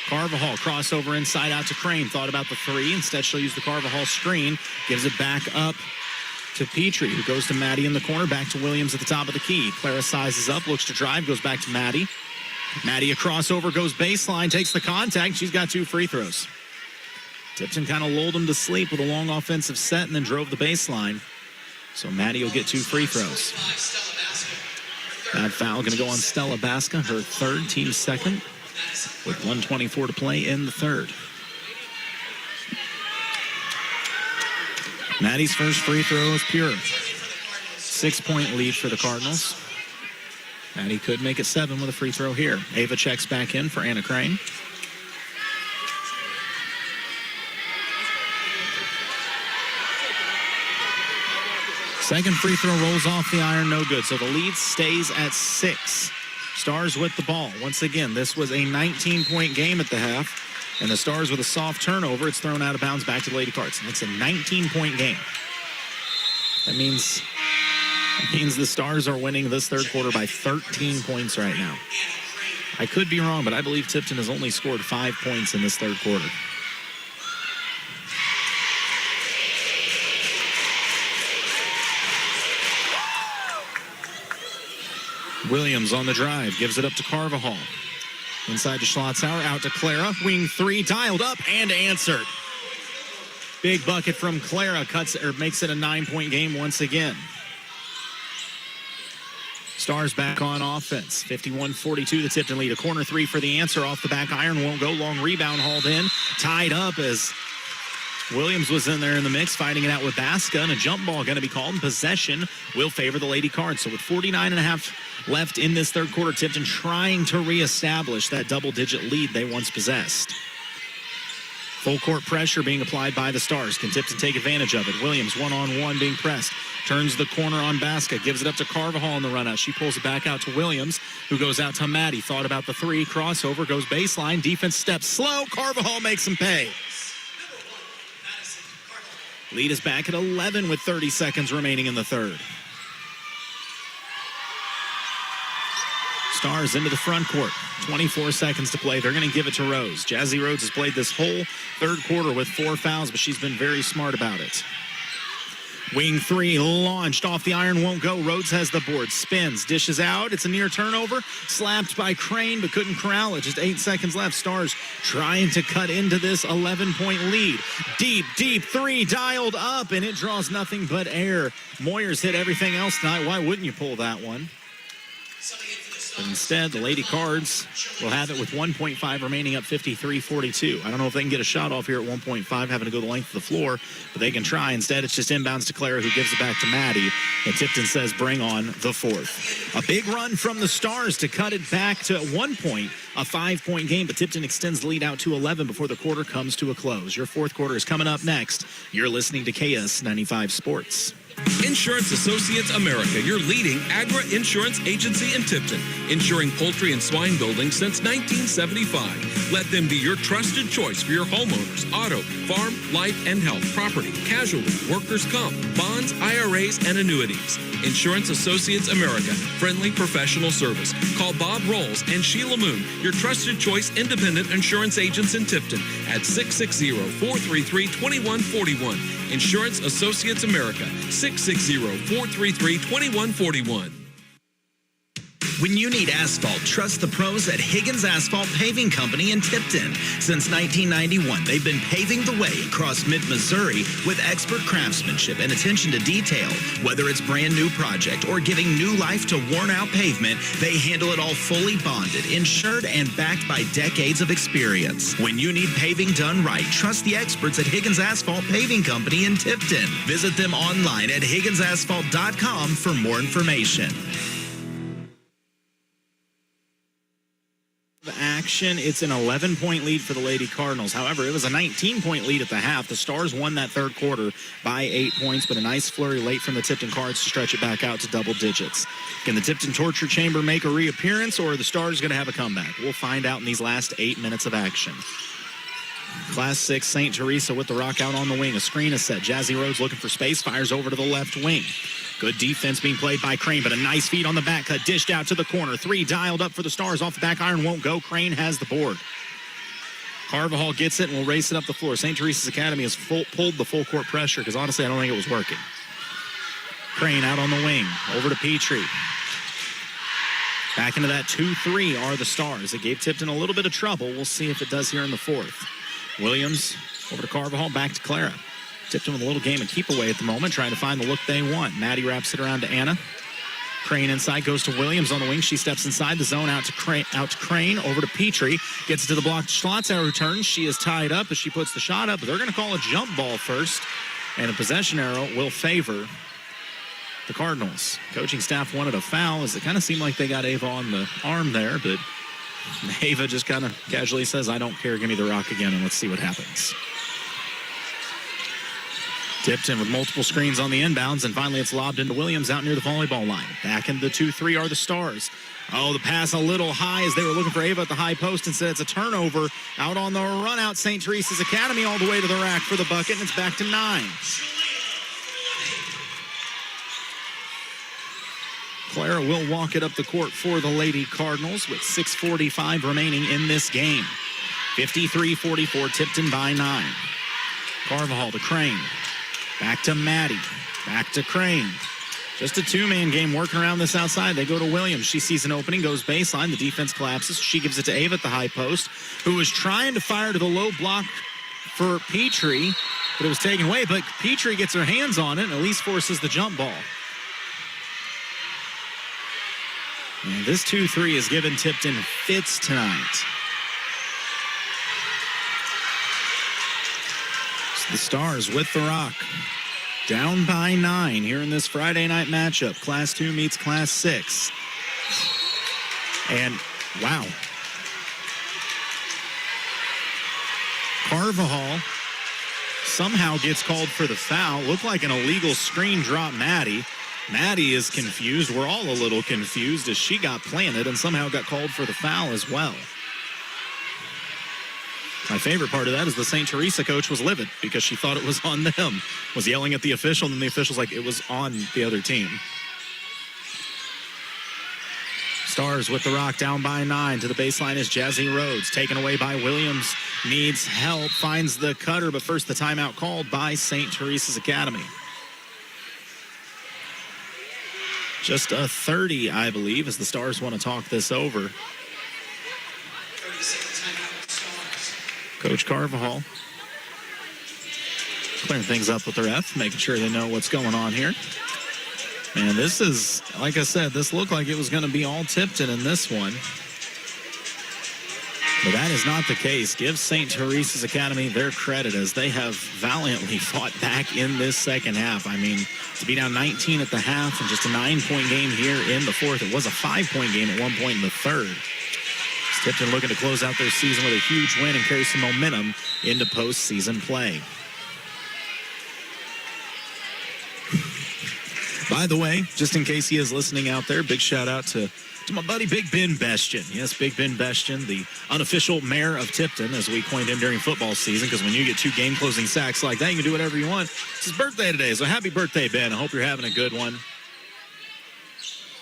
B: Carvajal crossover inside out to Crane. Thought about the three. Instead, she'll use the Carvajal screen. Gives it back up to Petrie, who goes to Maddie in the corner. Back to Williams at the top of the key. Clara sizes up, looks to drive, goes back to Maddie. Maddie, a crossover, goes baseline, takes the contact. She's got 2 free throws. Tipton kind of lulled him to sleep with a long offensive set and then drove the baseline. So Maddie will get 2 free throws. That foul going to go on Stella Basca, her third, team second, with 1:24 to play in the third. Maddie's first free throw is pure. 6-point lead for the Cardinals. Maddie could make it 7 with a free throw here. Ava checks back in for Anna Crane. Second free throw rolls off the iron, no good. So the lead stays at 6. Stars with the ball. Once again, this was a 19-point game at the half. And the Stars with a soft turnover. It's thrown out of bounds back to the Lady Cards. And it's a 19-point game. That means the Stars are winning this third quarter by 13 points right now. I could be wrong, but I believe Tipton has only scored 5 points in this third quarter. Williams on the drive, gives it up to Carvajal. Inside to Schlotzauer, out to Clara. Wing three, dialed up and answered. Big bucket from Clara, makes it a 9-point game once again. Stars back on offense. 51-42, the Tipton lead. A corner three for the answer. Off the back iron, won't go. Long rebound hauled in. Tied up as Williams was in there in the mix, fighting it out with Basca, and a jump ball going to be called, and possession will favor the Lady Cards. So with 49.5 left in this third quarter, Tipton trying to reestablish that double-digit lead they once possessed. Full court pressure being applied by the Stars. Can Tipton take advantage of it? Williams one-on-one being pressed. Turns the corner on Basca. Gives it up to Carvajal in the run-out. She pulls it back out to Williams, who goes out to Maddie. Thought about the three. Crossover. Goes baseline. Defense steps slow. Carvajal makes him pay. Lead is back at 11 with 30 seconds remaining in the third. Stars into the front court. 24 seconds to play. They're going to give it to Rose. Jazzy Rhodes has played this whole third quarter with 4 fouls, but she's been very smart about it. Wing three launched off the iron, won't go. Rhodes has the board, spins, dishes out. It's a near turnover, slapped by Crane, but couldn't corral it. Just 8 seconds left. Stars trying to cut into this 11-point lead. Deep three dialed up, and it draws nothing but air. Moyer's hit everything else tonight. Why wouldn't you pull that one? But instead, the Lady Cards will have it with 1.5 remaining, up 53-42. I don't know if they can get a shot off here at 1.5, having to go the length of the floor, but they can try. Instead, it's just inbounds to Clara, who gives it back to Maddie. And Tipton says, bring on the fourth. A big run from the Stars to cut it back to, at one point, a 5-point game, but Tipton extends the lead out to 11 before the quarter comes to a close. Your fourth quarter is coming up next. You're listening to KS 95 Sports.
A: Insurance Associates America, your leading agri-insurance agency in Tipton, insuring poultry and swine buildings since 1975. Let them be your trusted choice for your homeowners, auto, farm, life, and health, property, casualty, workers' comp, bonds, IRAs, and annuities. Insurance Associates America, friendly professional service. Call Bob Rolls and Sheila Moon, your trusted choice independent insurance agents in Tipton at 660-433-2141. Insurance Associates America, 660-433-2141.
I: When you need asphalt, trust the pros at Higgins Asphalt Paving Company in Tipton. Since 1991, they've been paving the way across mid-Missouri with expert craftsmanship and attention to detail. Whether it's brand new project or giving new life to worn-out pavement, they handle it all fully bonded, insured, and backed by decades of experience. When you need paving done right, trust the experts at Higgins Asphalt Paving Company in Tipton. Visit them online at higginsasphalt.com for more information.
B: action. It's an 11-point lead for the Lady Cardinals. However, it was a 19-point lead at the half. The Stars won that third quarter by 8 points, but a nice flurry late from the Tipton Cards to stretch it back out to double digits. Can the Tipton Torture Chamber make a reappearance, or are the Stars going to have a comeback? We'll find out in these last 8 minutes of action. Class 6, St. Teresa with the rock out on the wing. A screen is set. Jazzy Rhodes looking for space, fires over to the left wing. Good defense being played by Crane, but a nice feed on the back cut, dished out to the corner. 3 dialed up for the Stars. Off the back iron, won't go. Crane has the board. Carvajal gets it and will race it up the floor. St. Teresa's Academy has pulled the full court pressure because, honestly, I don't think it was working. Crane out on the wing. Over to Petrie. Back into that 2-3 are the Stars. It gave Tipton a little bit of trouble. We'll see if it does here in the fourth. Williams over to Carvajal, back to Clara. Tipton with a little game and keep away at the moment, trying to find the look they want. Maddie wraps it around to Anna. Crane inside, goes to Williams on the wing. She steps inside the zone, out to Crane, over to Petrie. Gets it to the blocked shots, arrow returns. She is tied up as she puts the shot up, but they're going to call a jump ball first, and a possession arrow will favor the Cardinals. Coaching staff wanted a foul, as it kind of seemed like they got Ava on the arm there, but Ava just kind of casually says, I don't care, give me the rock again, and let's see what happens. Tipton with multiple screens on the inbounds, and finally it's lobbed into Williams out near the volleyball line. Back into the 2-3 are the Stars. Oh, the pass a little high as they were looking for Ava at the high post. Instead, it's a turnover out on the run out. St. Teresa's Academy all the way to the rack for the bucket, and it's back to 9. Clara will walk it up the court for the Lady Cardinals with 6:45 remaining in this game. 53-44, Tipton by 9. Carvajal to Crane. Back to Maddie. Back to Crane. Just a two-man game working around this outside. They go to Williams. She sees an opening, goes baseline. The defense collapses. She gives it to Ava at the high post, who was trying to fire to the low block for Petrie, but it was taken away. But Petrie gets her hands on it and at least forces the jump ball. And this 2-3 has given Tipton fits tonight. The Stars with the rock. Down by 9 here in this Friday night matchup. Class 2 meets Class 6. And, wow. Carvajal somehow gets called for the foul. Looked like an illegal screen drop Maddie. Maddie is confused. We're all a little confused as she got planted and somehow got called for the foul as well. My favorite part of that is the St. Teresa coach was livid because she thought it was on them. Was yelling at the official, and then the official's like, it was on the other team. Stars with the rock, down by 9. To the baseline is Jazzy Rhodes. Taken away by Williams. Needs help. Finds the cutter, but first the timeout called by St. Teresa's Academy. Just a 30, I believe, as the Stars want to talk this over. Coach Carvajal clearing things up with the ref, making sure they know what's going on here. And this is, like I said, this looked like it was going to be all Tipton in this one. But that is not the case. Give St. Teresa's Academy their credit as they have valiantly fought back in this second half. I mean, to be down 19 at the half and just a 9-point game here in the fourth. It was a 5-point game at one point in the third. Tipton looking to close out their season with a huge win and carry some momentum into postseason play. By the way, just in case he is listening out there, big shout out to my buddy Big Ben Bestian. Yes, Big Ben Bestian, the unofficial mayor of Tipton, as we coined him during football season, because when you get 2 game-closing sacks like that, you can do whatever you want. It's his birthday today, so happy birthday, Ben. I hope you're having a good one.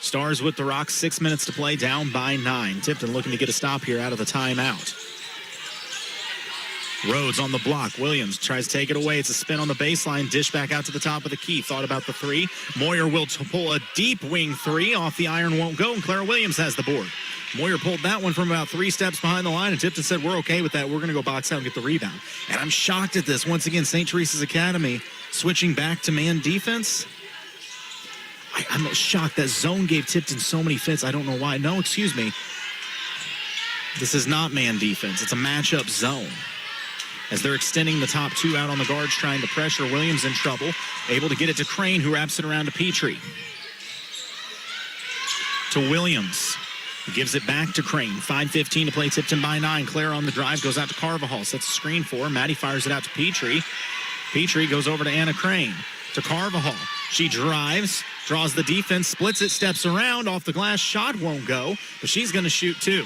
B: Stars with the rock, 6 minutes to play, down by 9. Tipton looking to get a stop here out of the timeout. Rhodes on the block. Williams tries to take it away. It's a spin on the baseline. Dish back out to the top of the key. Thought about the 3. Moyer will pull a deep wing 3. Off the iron, won't go, and Clara Williams has the board. Moyer pulled that one from about 3 steps behind the line, and Tipton said, we're okay with that. We're going to go box out and get the rebound. And I'm shocked at this. Once again, St. Teresa's Academy switching back to man defense. I'm shocked that zone gave Tipton so many fits. I don't know why. No, excuse me. This is not man defense. It's a matchup zone. As they're extending the top 2 out on the guards, trying to pressure. Williams in trouble. Able to get it to Crane, who wraps it around to Petrie. To Williams. He gives it back to Crane. 5:15 to play. Tipton by 9. Claire on the drive. Goes out to Carvajal. Sets a screen for her. Maddie fires it out to Petrie. Petrie goes over to Anna Crane. To Carvajal. She drives. Draws the defense. Splits it. Steps around. Off the glass. Shot won't go. But she's going to shoot too.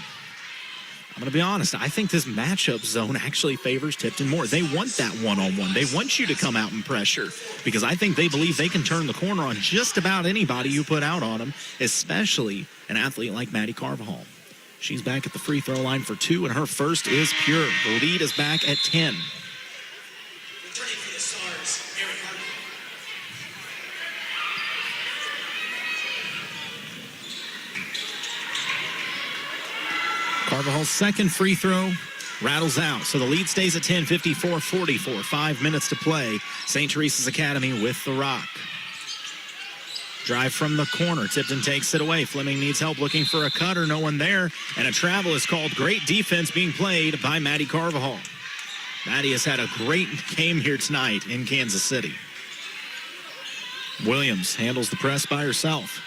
B: I'm going to be honest. I think this matchup zone actually favors Tipton more. They want that one-on-one. They want you to come out and pressure because I think they believe they can turn the corner on just about anybody you put out on them, especially an athlete like Maddie Carvajal. She's back at the free throw line for 2, and her first is pure. The lead is back at 10.
H: Returning for the Stars, Aaron Harden.
B: Carvajal's second free throw rattles out. So the lead stays at 10, 54-44. 5 minutes to play. St. Teresa's Academy with the rock. Drive from the corner. Tipton takes it away. Fleming needs help looking for a cutter. No one there. And a travel is called. Great defense being played by Maddie Carvajal. Maddie has had a great game here tonight in Kansas City. Williams handles the press by herself.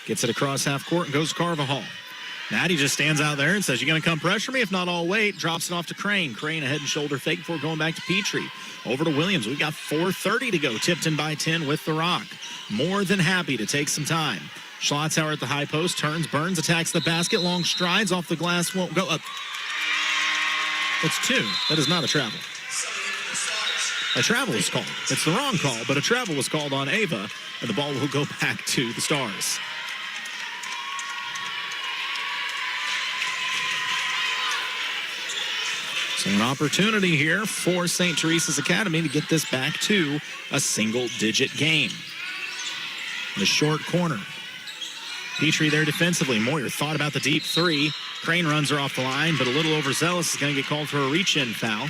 B: Gets it across half court and goes to Carvajal. Maddie just stands out there and says, "You're going to come pressure me? If not, I'll wait." Drops it off to Crane. Crane a head and shoulder fake before going back to Petrie. Over to Williams. We got 4:30 to go. Tipton by 10 with the rock. More than happy to take some time. Schlotzauer at the high post. Turns, Burns, attacks the basket. Long strides off the glass. Won't go up. It's 2. That is not a travel. A travel was called. It's the wrong call, but a travel was called on Ava, and the ball will go back to the Stars. So an opportunity here for St. Teresa's Academy to get this back to a single-digit game. The short corner. Petrie there defensively. Moyer thought about the deep 3. Crane runs her off the line, but a little overzealous is going to get called for a reach-in foul.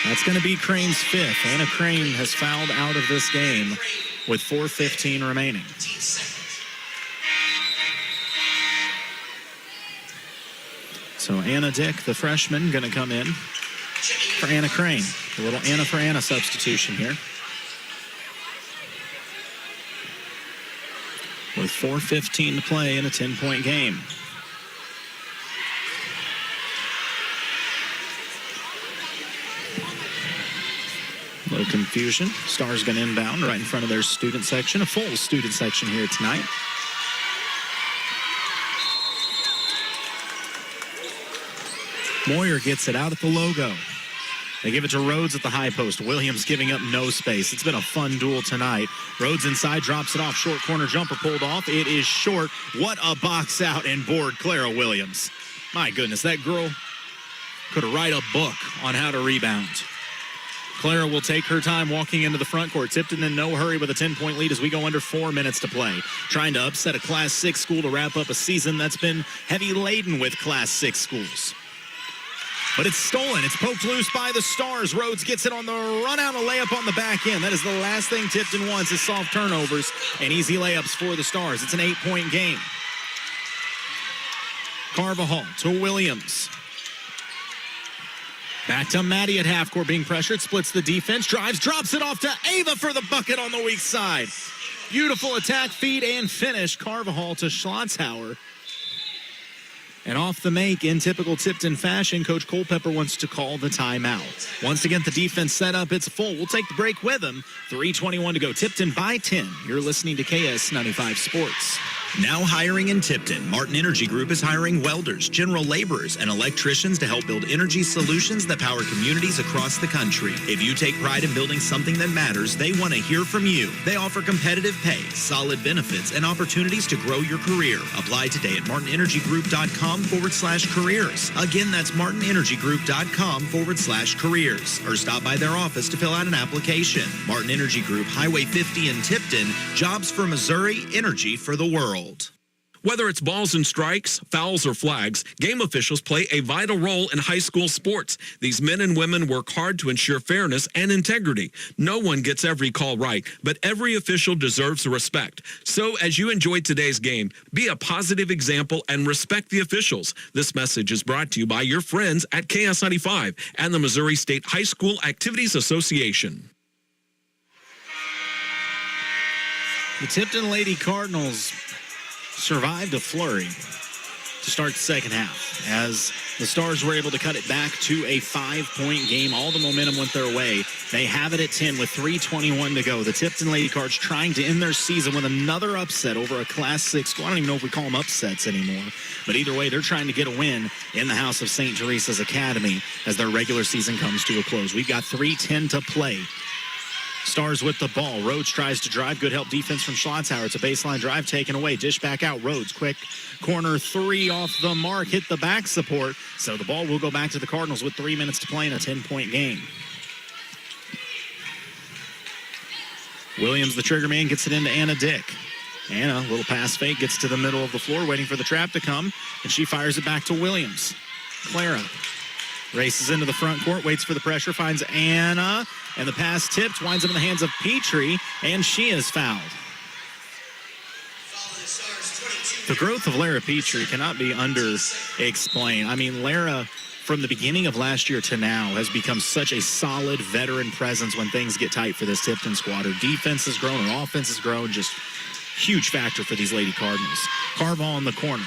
B: That's going to be Crane's 5th. Anna Crane has fouled out of this game with 4:15 remaining. So Anna Dick, the freshman, going to come in for Anna Crane. A little Anna for Anna substitution here. With 4:15 to play in a 10-point game. A little confusion. Stars going to inbound right in front of their student section. A full student section here tonight. Moyer gets it out at the logo. They give it to Rhodes at the high post. Williams giving up no space. It's been a fun duel tonight. Rhodes inside, drops it off. Short corner jumper pulled off. It is short. What a box out and board, Clara Williams. My goodness, that girl could write a book on how to rebound. Clara will take her time walking into the front court. Tipton in no hurry with a 10-point lead as we go under 4 minutes to play. Trying to upset a Class 6 school to wrap up a season that's been heavy laden with Class 6 schools. But it's stolen. It's poked loose by the Stars. Rhodes gets it on the run out, a layup on the back end. That is the last thing Tipton wants is soft turnovers and easy layups for the Stars. It's an 8-point game. Carvajal to Williams. Back to Maddie at half court being pressured. Splits the defense. Drives, drops it off to Ava for the bucket on the weak side. Beautiful attack, feed, and finish. Carvajal to Schlotzauer. And off the make, in typical Tipton fashion, Coach Culpepper wants to call the timeout. Once again, the defense set up. It's full. We'll take the break with them. 3:21 to go. Tipton by 10. You're listening to KS95 Sports.
I: Now hiring in Tipton, Martin Energy Group is hiring welders, general laborers, and electricians to help build energy solutions that power communities across the country. If you take pride in building something that matters, they want to hear from you. They offer competitive pay, solid benefits, and opportunities to grow your career. Apply today at martinenergygroup.com/careers. Again, that's martinenergygroup.com/careers. Or stop by their office to fill out an application. Martin Energy Group, Highway 50 in Tipton. Jobs for Missouri, energy for the world.
A: Whether it's balls and strikes, fouls, or flags, game officials play a vital role in high school sports. These men and women work hard to ensure fairness and integrity. No one gets every call right, but every official deserves respect. So as you enjoyed today's game, be a positive example and respect the officials. This message is brought to you by your friends at KS95 and the Missouri State High School Activities Association.
B: The Tipton Lady Cardinals survived a flurry to start the second half as the Stars were able to cut it back to a 5-point game. All the momentum went their way. They have it at 10 with 3:21 to go. The Tipton Lady Cards trying to end their season with another upset over a Class 6 school. I don't even know if we call them upsets anymore. But either way, they're trying to get a win in the house of St. Teresa's Academy as their regular season comes to a close. We've got 3:10 to play. Stars with the ball. Rhodes tries to drive. Good help defense from Schlotthauer. It's a baseline drive taken away. Dish back out. Rhodes, quick corner three off the mark. Hit the back support. So the ball will go back to the Cardinals with 3 minutes to play in a 10-point game. Williams, the trigger man, gets it into Anna Dick. Anna, little pass fake, gets to the middle of the floor, waiting for the trap to come, and she fires it back to Williams. Clara races into the front court, waits for the pressure, finds Anna, and the pass tipped, winds up in the hands of Petrie, and she is fouled. The growth of Lara Petrie cannot be under-explained. I mean, Lara, from the beginning of last year to now, has become such a solid veteran presence when things get tight for this Tipton squad. Her defense has grown, her offense has grown, just huge factor for these Lady Cardinals. Carvall in the corner,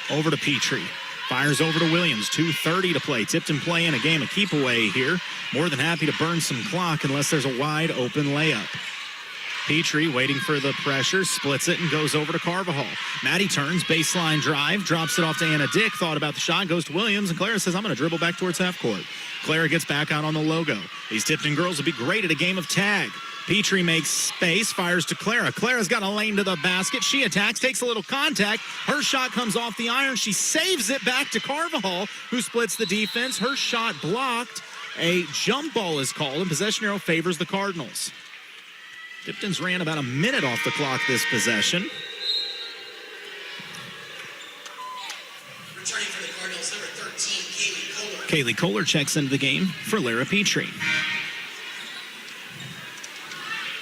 B: over to Petrie. Fires over to Williams, 2:30 to play. Tipton playing a game of keep away here. More than happy to burn some clock unless there's a wide open layup. Petrie waiting for the pressure, splits it and goes over to Carvajal. Maddie turns, baseline drive, drops it off to Anna Dick, thought about the shot, goes to Williams, and Clara says, I'm going to dribble back towards half court. Clara gets back out on the logo. These Tipton girls will be great at a game of tag. Petrie makes space, fires to Clara. Clara's got a lane to the basket. She attacks, takes a little contact. Her shot comes off the iron. She saves it back to Carvajal, who splits the defense. Her shot blocked. A jump ball is called, and possession arrow favors the Cardinals. Tipton's ran about a minute off the clock this possession.
H: Returning for the Cardinals, number 13,
B: Kaylee Kohler checks into the game for Lara Petrie.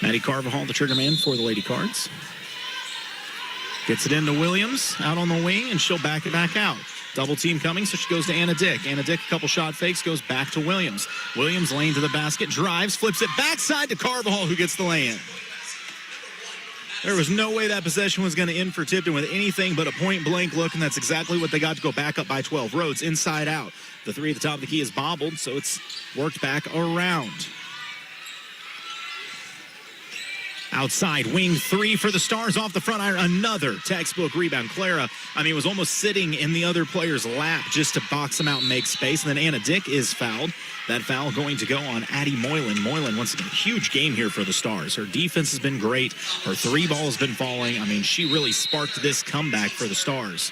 B: Maddie Carvajal, the trigger man for the Lady Cards. Gets it into Williams, out on the wing, and she'll back it back out. Double team coming, so she goes to Anna Dick. Anna Dick, a couple shot fakes, goes back to Williams. Williams lane to the basket, drives, flips it backside to Carvajal, who gets the lay-in. There was no way that possession was going to end for Tipton with anything but a point-blank look, and that's exactly what they got to go back up by 12. Rhodes inside out. The three at the top of the key is bobbled, so it's worked back around. Outside, wing three for the Stars off the front iron. Another textbook rebound. Clara, was almost sitting in the other player's lap just to box him out and make space. And then Anna Dick is fouled. That foul going to go on Addie Moylan. Moylan, once again, huge game here for the Stars. Her defense has been great. Her three ball has been falling. She really sparked this comeback for the Stars.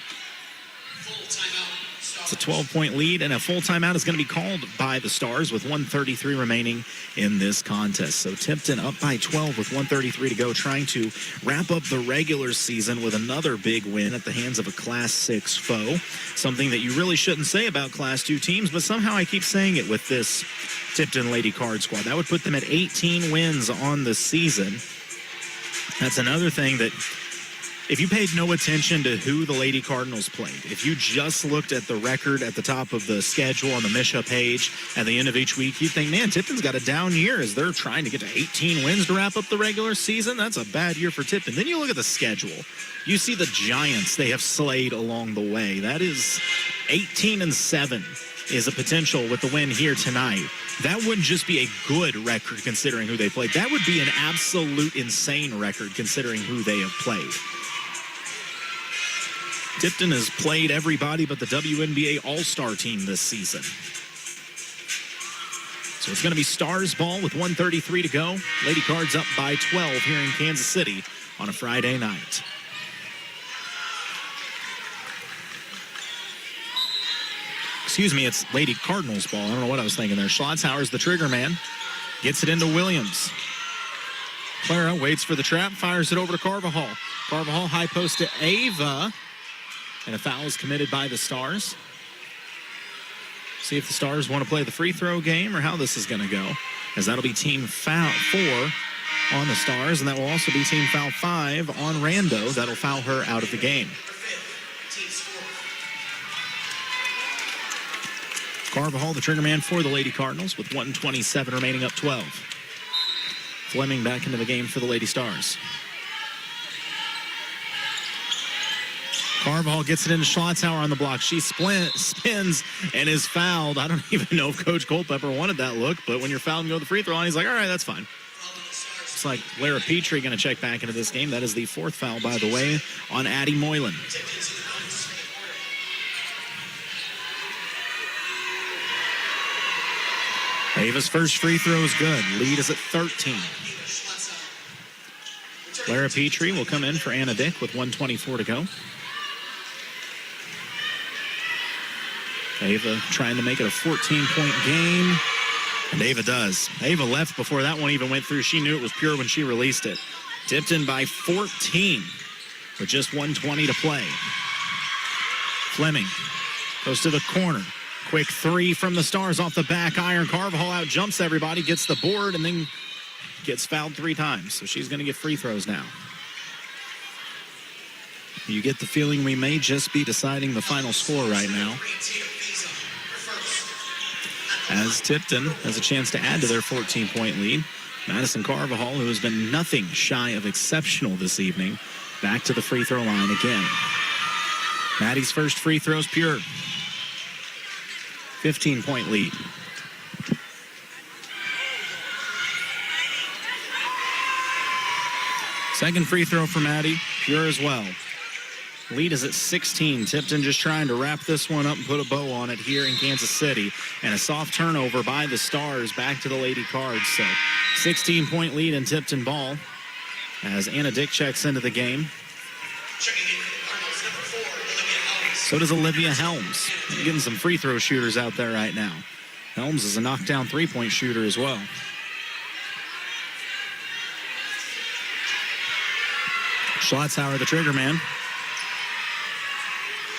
B: It's a 12-point lead, and a full timeout is going to be called by the Stars with 1:33 remaining in this contest. So Tipton up by 12 with 1:33 to go, trying to wrap up the regular season with another big win at the hands of a Class 6 foe. Something that you really shouldn't say about Class 2 teams, but somehow I keep saying it with this Tipton Lady Card squad. That would put them at 18 wins on the season. That's another thing that, if you paid no attention to who the Lady Cardinals played, if you just looked at the record at the top of the schedule on the Misha page at the end of each week, you'd think, man, Tipton's got a down year as they're trying to get to 18 wins to wrap up the regular season. That's a bad year for Tipton. Then you look at the schedule. You see the Giants they have slayed along the way. That is 18-7 is a potential with the win here tonight. That wouldn't just be a good record considering who they played. That would be an absolute insane record considering who they have played. Tipton has played everybody but the WNBA All-Star team this season. So it's going to be Stars ball with 1:33 to go. Lady Cards up by 12 here in Kansas City on a Friday night. Excuse me, it's Lady Cardinals ball. I don't know what I was thinking there. Schlotthauer's the trigger man. Gets it into Williams. Clara waits for the trap, fires it over to Carvajal. Carvajal high post to Ava. And a foul is committed by the Stars. See if the Stars want to play the free throw game or how this is going to go, as that'll be team foul 4 on the Stars, and that will also be team foul 5 on Rando. That'll foul her out of the game. Carvajal, the trigger man for the Lady Cardinals, with 1:27 remaining, up 12. Fleming back into the game for the Lady Stars. Carvajal gets it into Schlotzauer on the block. She spins and is fouled. I don't even know if Coach Culpepper wanted that look, but when you're fouled and go to the free throw line, he's like, all right, that's fine. Looks like Lara Petrie going to check back into this game. That is the 4th foul, by the way, on Addie Moylan. Ava's first free throw is good. Lead is at 13. Lara Petrie will come in for Anna Dick with 1:24 to go. Ava trying to make it a 14-point game, and Ava does. Ava left before that one even went through. She knew it was pure when she released it. Tipton by 14 with just 1:20 to play. Fleming goes to the corner. Quick 3 from the Stars off the back iron. Carvajal out jumps everybody, gets the board, and then gets fouled 3 times. So she's going to get free throws now. You get the feeling we may just be deciding the final score right now, as Tipton has a chance to add to their 14-point lead. Madison Carvajal, who has been nothing shy of exceptional this evening, back to the free throw line again. Maddie's first free throw's pure. 15-point lead. Second free throw for Maddie, pure as well. Lead is at 16. Tipton just trying to wrap this one up and put a bow on it here in Kansas City. And a soft turnover by the Stars back to the Lady Cards. So 16-point lead in Tipton ball as Anna Dick checks into the game. So does Olivia Helms. Getting some free throw shooters out there right now. Helms is a knockdown 3-point shooter as well. Schlotzauer, the trigger man.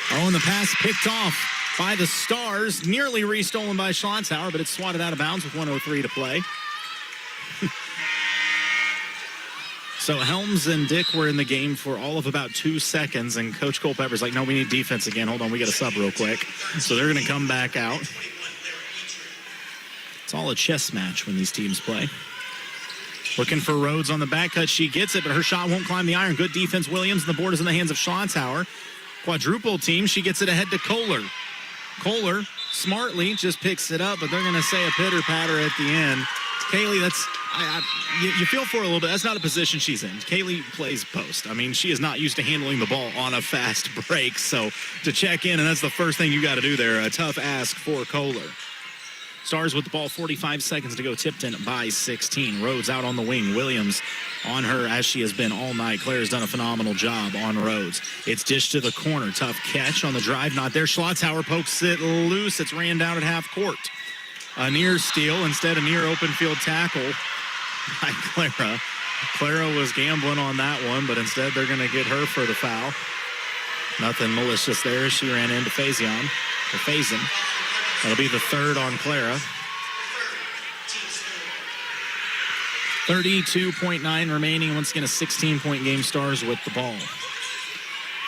B: Oh, and the pass picked off by the Stars. Nearly restolen by Schlotzauer, but it's swatted out of bounds with 1:03 to play. So Helms and Dick were in the game for all of about 2 seconds, and Coach Culpepper's like, no, we need defense again. Hold on, we got to sub real quick. So they're going to come back out. It's all a chess match when these teams play. Looking for Rhodes on the back cut. She gets it, but her shot won't climb the iron. Good defense, Williams. And the board is in the hands of Schlotzauer. Quadruple team. She gets it ahead to Kohler. Kohler smartly just picks it up, but they're going to say a pitter-patter at the end. Kaylee, that's you feel for her a little bit. That's not a position she's in. Kaylee plays post. I mean, she is not used to handling the ball on a fast break. So to check in, and that's the first thing you got to do there. A tough ask for Kohler. Stars with the ball, 45 seconds to go. Tipton by 16. Rhodes out on the wing. Williams on her as she has been all night. Claire's done a phenomenal job on Rhodes. It's dished to the corner. Tough catch on the drive. Not there. Schlotzauer pokes it loose. It's ran down at half court. A near steal instead of near open field tackle by Clara. Clara was gambling on that one, but instead they're going to get her for the foul. Nothing malicious there. She ran into Faison. That'll be the third on Clara. 32.9 remaining. Once again, a 16-point game. Stars with the ball.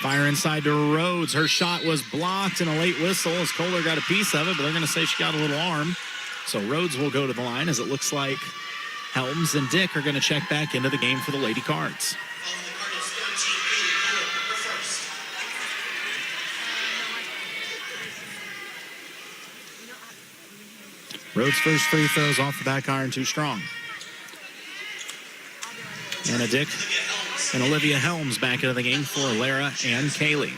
B: Fire inside to Rhodes. Her shot was blocked and a late whistle as Kohler got a piece of it, but they're going to say she got a little arm. So Rhodes will go to the line as it looks like Helms and Dick are going to check back into the game for the Lady Cards. Rhodes' first free throws off the back iron, too strong. Anna Dick and Olivia Helms back into the game for Lara and Kaylee.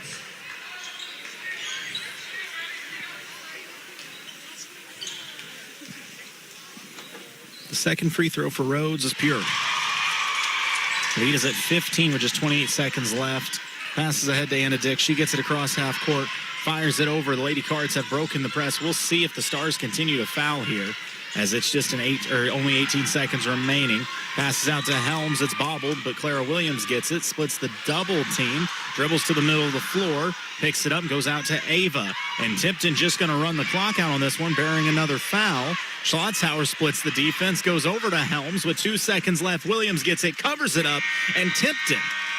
B: The second free throw for Rhodes is pure. Lead is at 15 with just 28 seconds left. Passes ahead to Anna Dick. She gets it across half court. Fires it over. The Lady Cards have broken the press. We'll see if the Stars continue to foul here, as it's just only 18 seconds remaining. Passes out to Helms. It's bobbled, but Clara Williams gets it. Splits the double team. Dribbles to the middle of the floor. Picks it up. Goes out to Ava. And Tipton just going to run the clock out on this one, bearing another foul. Schlotzauer splits the defense. Goes over to Helms with 2 seconds left. Williams gets it. Covers it up. And Tipton,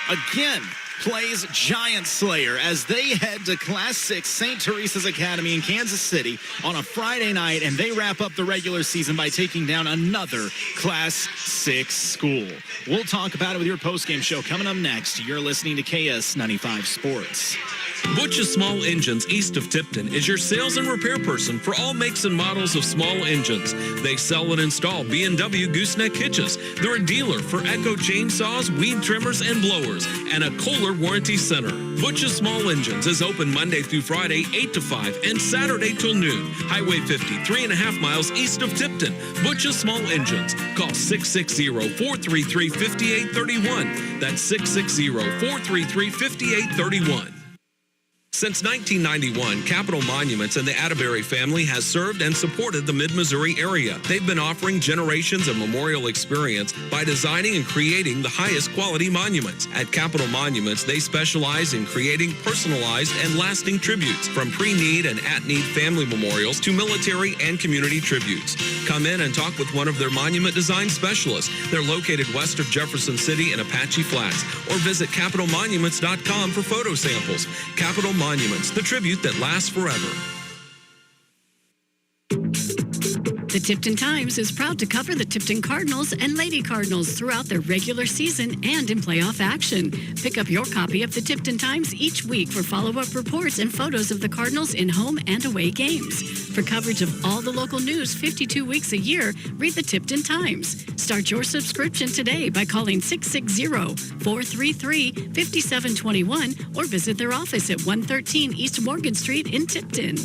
B: again, plays Giant Slayer as they head to Class 6 St. Teresa's Academy in Kansas City on a Friday night, and they wrap up the regular season by taking down another Class 6 school. We'll talk about it with your postgame show coming up next. You're listening to KS 95 Sports.
A: Butch's Small Engines east of Tipton is your sales and repair person for all makes and models of small engines. They sell and install B&W gooseneck hitches. They're a dealer for Echo chainsaws, weed trimmers, and blowers, and a Kohler Warranty Center. Butch's Small Engines is open Monday through Friday, 8 to 5, and Saturday till noon. Highway 50, 3.5 miles east of Tipton. Butch's Small Engines. Call 660-433-5831. That's 660-433-5831. Since 1991, Capital Monuments and the Atterbury family has served and supported the Mid-Missouri area. They've been offering generations of memorial experience by designing and creating the highest quality monuments. At Capital Monuments, they specialize in creating personalized and lasting tributes, from pre-need and at-need family memorials to military and community tributes. Come in and talk with one of their monument design specialists. They're located west of Jefferson City in Apache Flats, or visit capitalmonuments.com for photo samples. Capital Monuments, the tribute that lasts forever.
E: The Tipton Times is proud to cover the Tipton Cardinals and Lady Cardinals throughout their regular season and in playoff action. Pick up your copy of the Tipton Times each week for follow-up reports and photos of the Cardinals in home and away games. For coverage of all the local news 52 weeks a year, read the Tipton Times. Start your subscription today by calling 660-433-5721 or visit their office at 113 East Morgan Street in Tipton.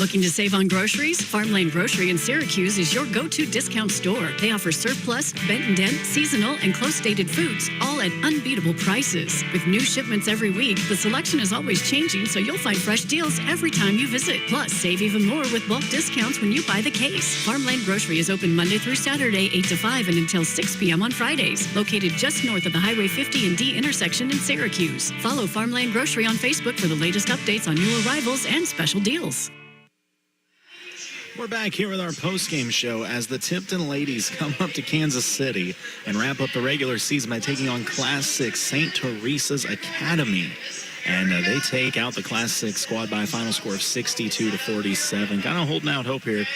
E: Looking to save on groceries? Farmland Grocery in Syracuse is your go-to discount store. They offer surplus, bent dent, seasonal, and close-dated foods, all at unbeatable prices. With new shipments every week, the selection is always changing, so you'll find fresh deals every time you visit. Plus, save even more with bulk discounts when you buy the case. Farmland Grocery is open Monday through Saturday, 8 to 5 and until 6 p.m. on Fridays. Located just north of the Highway 50 and D intersection in Syracuse. Follow Farmland Grocery on Facebook for the latest updates on new arrivals and special deals.
B: We're back here with our post-game show as the Tipton ladies come up to Kansas City and wrap up the regular season by taking on Class 6 St. Teresa's Academy. And they take out the Class 6 squad by a final score of 62-47. Kind of holding out hope here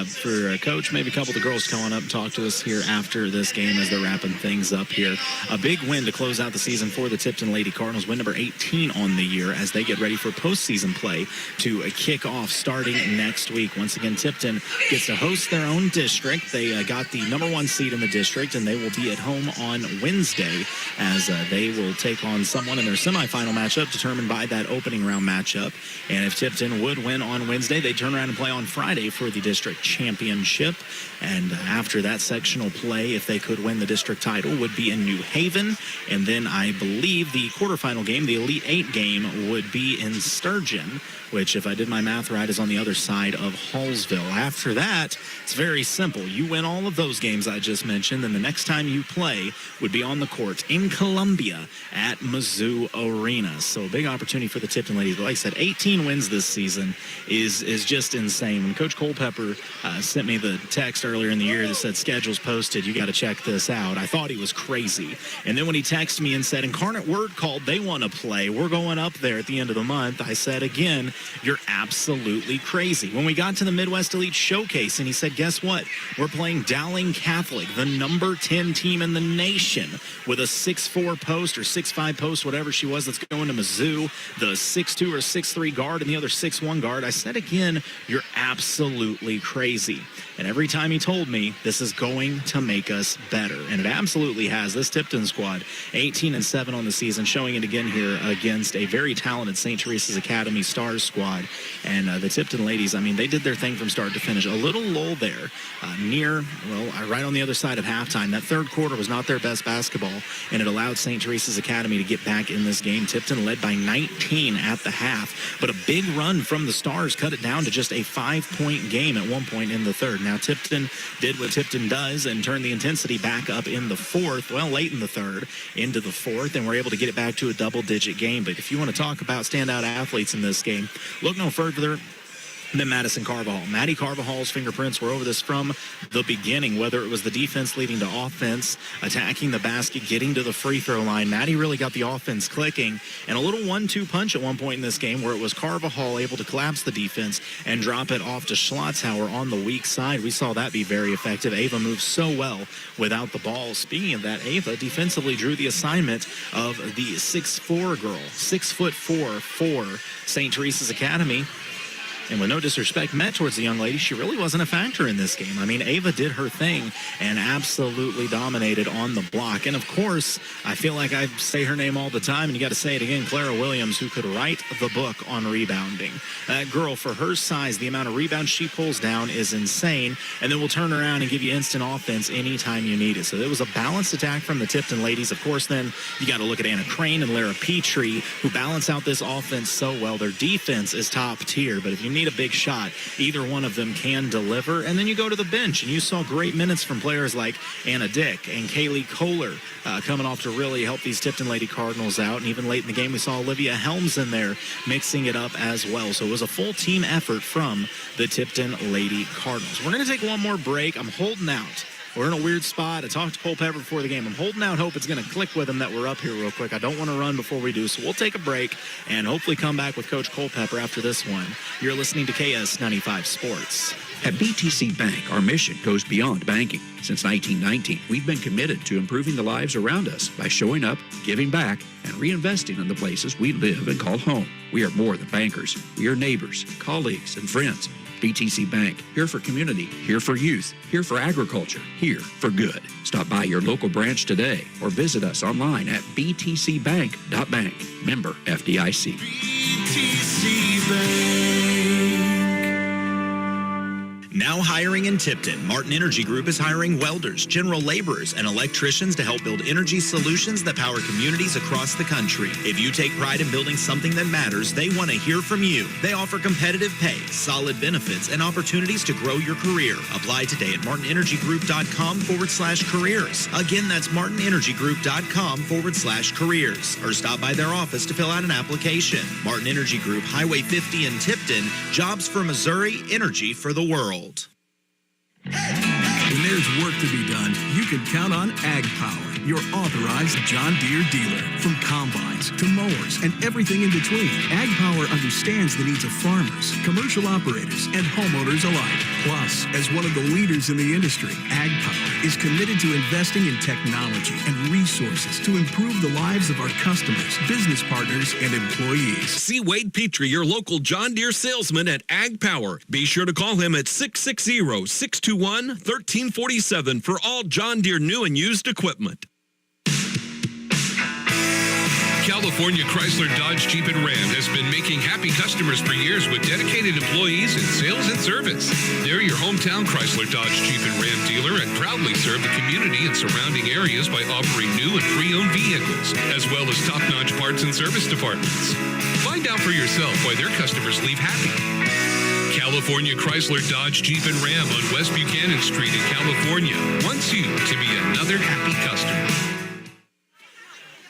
B: for Coach. Maybe a couple of the girls calling up and talk to us here after this game as they're wrapping things up here. A big win to close out the season for the Tipton Lady Cardinals. Win number 18 on the year as they get ready for postseason play to kick off starting next week. Once again, Tipton gets to host their own district. They got the number 1 seed in the district, and they will be at home on Wednesday as they will take on someone in their semifinal matchup determined by that opening round matchup. And if Tipton would win on Wednesday, they turn around and play on Friday for the district championship. And after that sectional play, if they could win the district title, would be in New Haven. And then I believe the quarterfinal game, the Elite 8 game, would be in Sturgeon, which, if I did my math right, is on the other side of Hallsville. After that, it's very simple. You win all of those games I just mentioned, and the next time you play would be on the court in Columbia at Mizzou Arena. So a big opportunity for the Tipton ladies. But like I said, 18 wins this season is just insane. When Coach Culpepper sent me the text earlier in the year that said, schedule's posted, you got to check this out, I thought he was crazy. And then when he texted me and said, Incarnate Word called, they want to play, we're going up there at the end of the month, I said, again, you're absolutely crazy. When we got to the Midwest Elite Showcase, and he said, guess what? We're playing Dowling Catholic, the number 10 team in the nation, with a 6'4 post or 6'5 post, whatever she was, that's going to Mizzou, the 6'2 or 6'3 guard and the other 6'1 guard. I said again, you're absolutely crazy. And every time he told me, this is going to make us better. And it absolutely has. This Tipton squad, 18-7 on the season, showing it again here against a very talented St. Teresa's Academy Stars squad. And the Tipton ladies, I mean, they did their thing from start to finish. A little lull there right on the other side of halftime. That third quarter was not their best basketball, and it allowed St. Teresa's Academy to get back in this game. Tipton led by 19 at the half, but a big run from the Stars cut it down to just a 5-point game at one point in the third. Now, Tipton did what Tipton does and turned the intensity back up in the fourth, late in the third, into the fourth, and we're able to get it back to a double-digit game. But if you want to talk about standout athletes in this game, look no further than Madison Carvajal. Maddie Carvajal's fingerprints were over this from the beginning, whether it was the defense leading to offense, attacking the basket, getting to the free throw line. Maddie really got the offense clicking, and a little 1-2 punch at one point in this game where it was Carvajal able to collapse the defense and drop it off to Schlotzhauer on the weak side. We saw that be very effective. Ava moved so well without the ball. Speaking of that, Ava defensively drew the assignment of the 6'4" girl, 6'4" for St. Teresa's Academy. And with no disrespect meant towards the young lady, she really wasn't a factor in this game. I mean, Ava did her thing and absolutely dominated on the block. And, of course, I feel like I say her name all the time, and you got to say it again, Clara Williams, who could write the book on rebounding. That girl, for her size, the amount of rebounds she pulls down is insane, and then will turn around and give you instant offense anytime you need it. So it was a balanced attack from the Tipton ladies. Of course, then you got to look at Anna Crane and Lara Petrie, who balance out this offense so well. Their defense is top tier, but if you need a big shot, either one of them can deliver. And then you go to the bench, and you saw great minutes from players like Anna Dick and Kaylee Kohler coming off to really help these Tipton Lady Cardinals out. And even late in the game, we saw Olivia Helms in there mixing it up as well. So it was a full team effort from the Tipton Lady Cardinals. We're going to take one more break. I'm holding out. We're in a weird spot. I talked to Culpepper before the game. I'm holding out hope it's going to click with him that we're up here real quick. I don't want to run before we do, so we'll take a break and hopefully come back with Coach Culpepper after this one. You're listening to KS95 Sports.
F: At BTC Bank, our mission goes beyond banking. Since 1919, we've been committed to improving the lives around us by showing up, giving back, and reinvesting in the places we live and call home. We are more than bankers. We are neighbors, colleagues, and friends. BTC Bank, here for community, here for youth, here for agriculture, here for good. Stop by your local branch today or visit us online at btcbank.bank. Member FDIC.
B: BTC Bank. Now hiring in Tipton, Martin Energy Group is hiring welders, general laborers, and electricians to help build energy solutions that power communities across the country. If you take pride in building something that matters, they want to hear from you. They offer competitive pay, solid benefits, and opportunities to grow your career. Apply today at martinenergygroup.com/careers. Again, that's martinenergygroup.com/careers. Or stop by their office to fill out an application. Martin Energy Group, Highway 50 in Tipton. Jobs for Missouri, energy for the world.
G: When there's work to be done, you can count on Ag Power, your authorized John Deere dealer. From combines to mowers and everything in between, Ag Power understands the needs of farmers, commercial operators, and homeowners alike. Plus, as one of the leaders in the industry, Ag Power is committed to investing in technology and resources to improve the lives of our customers, business partners, and employees.
A: See Wade Petrie, your local John Deere salesman at Ag Power. Be sure to call him at 660-621-1347 for all John Deere new and used equipment.
J: California Chrysler Dodge Jeep and Ram has been making happy customers for years with dedicated employees in sales and service. They're your hometown Chrysler Dodge Jeep and Ram dealer and proudly serve the community and surrounding areas by offering new and pre-owned vehicles, as well as top-notch parts and service departments. Find out for yourself why their customers leave happy. California Chrysler Dodge Jeep and Ram on West Buchanan Street in California wants you to be another happy customer.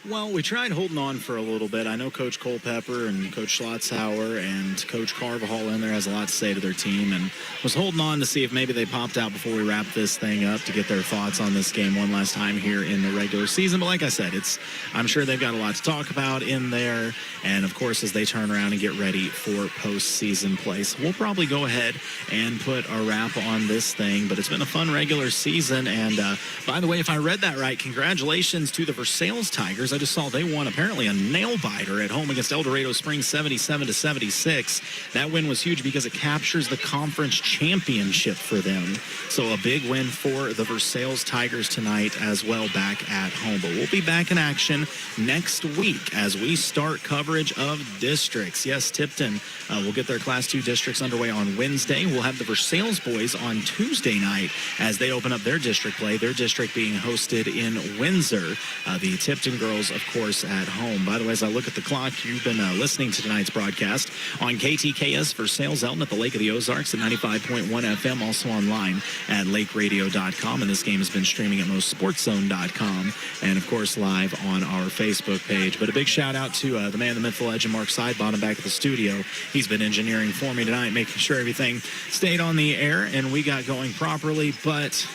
B: Well, we tried holding on for a little bit. I know Coach Culpepper and Coach Schlotzhauer and Coach Carvajal in there has a lot to say to their team, and was holding on to see if maybe they popped out before we wrap this thing up to get their thoughts on this game one last time here in the regular season. But like I said, I'm sure they've got a lot to talk about in there, and of course, as they turn around and get ready for postseason play. So we'll probably go ahead and put a wrap on this thing, but it's been a fun regular season. And by the way, if I read that right, congratulations to the Versailles Tigers. I just saw they won apparently a nail-biter at home against El Dorado Springs 77-76. That win was huge because it captures the conference championship for them. So a big win for the Versailles Tigers tonight as well back at home. But we'll be back in action next week as we start coverage of districts. Yes, Tipton will get their Class 2 districts underway on Wednesday. We'll have the Versailles boys on Tuesday night as they open up their district play, their district being hosted in Windsor. The Tipton girls Cardinals, of course, at home. By the way, as I look at the clock, you've been listening to tonight's broadcast on KTKS for Sales Elton at the Lake of the Ozarks at 95.1 FM, also online at lakeradio.com. And this game has been streaming at MoSportsZone.com and, of course, live on our Facebook page. But a big shout out to the man, the myth, the legend, Mark Sidebottom back at the studio. He's been engineering for me tonight, making sure everything stayed on the air and we got going properly. But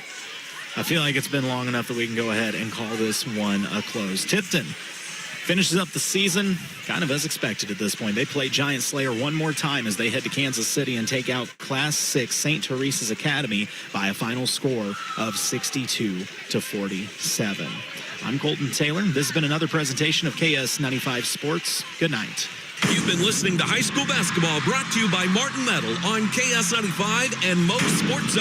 B: I feel like it's been long enough that we can go ahead and call this one a close. Tipton finishes up the season kind of as expected at this point. They play Giant Slayer one more time as they head to Kansas City and take out Class 6 St. Teresa's Academy by a final score of 62-47. I'm Colton Taylor. This has been another presentation of KS95 Sports. Good night.
A: You've been listening to high school basketball brought to you by Martin Metal on KS95 and MoSportsZone.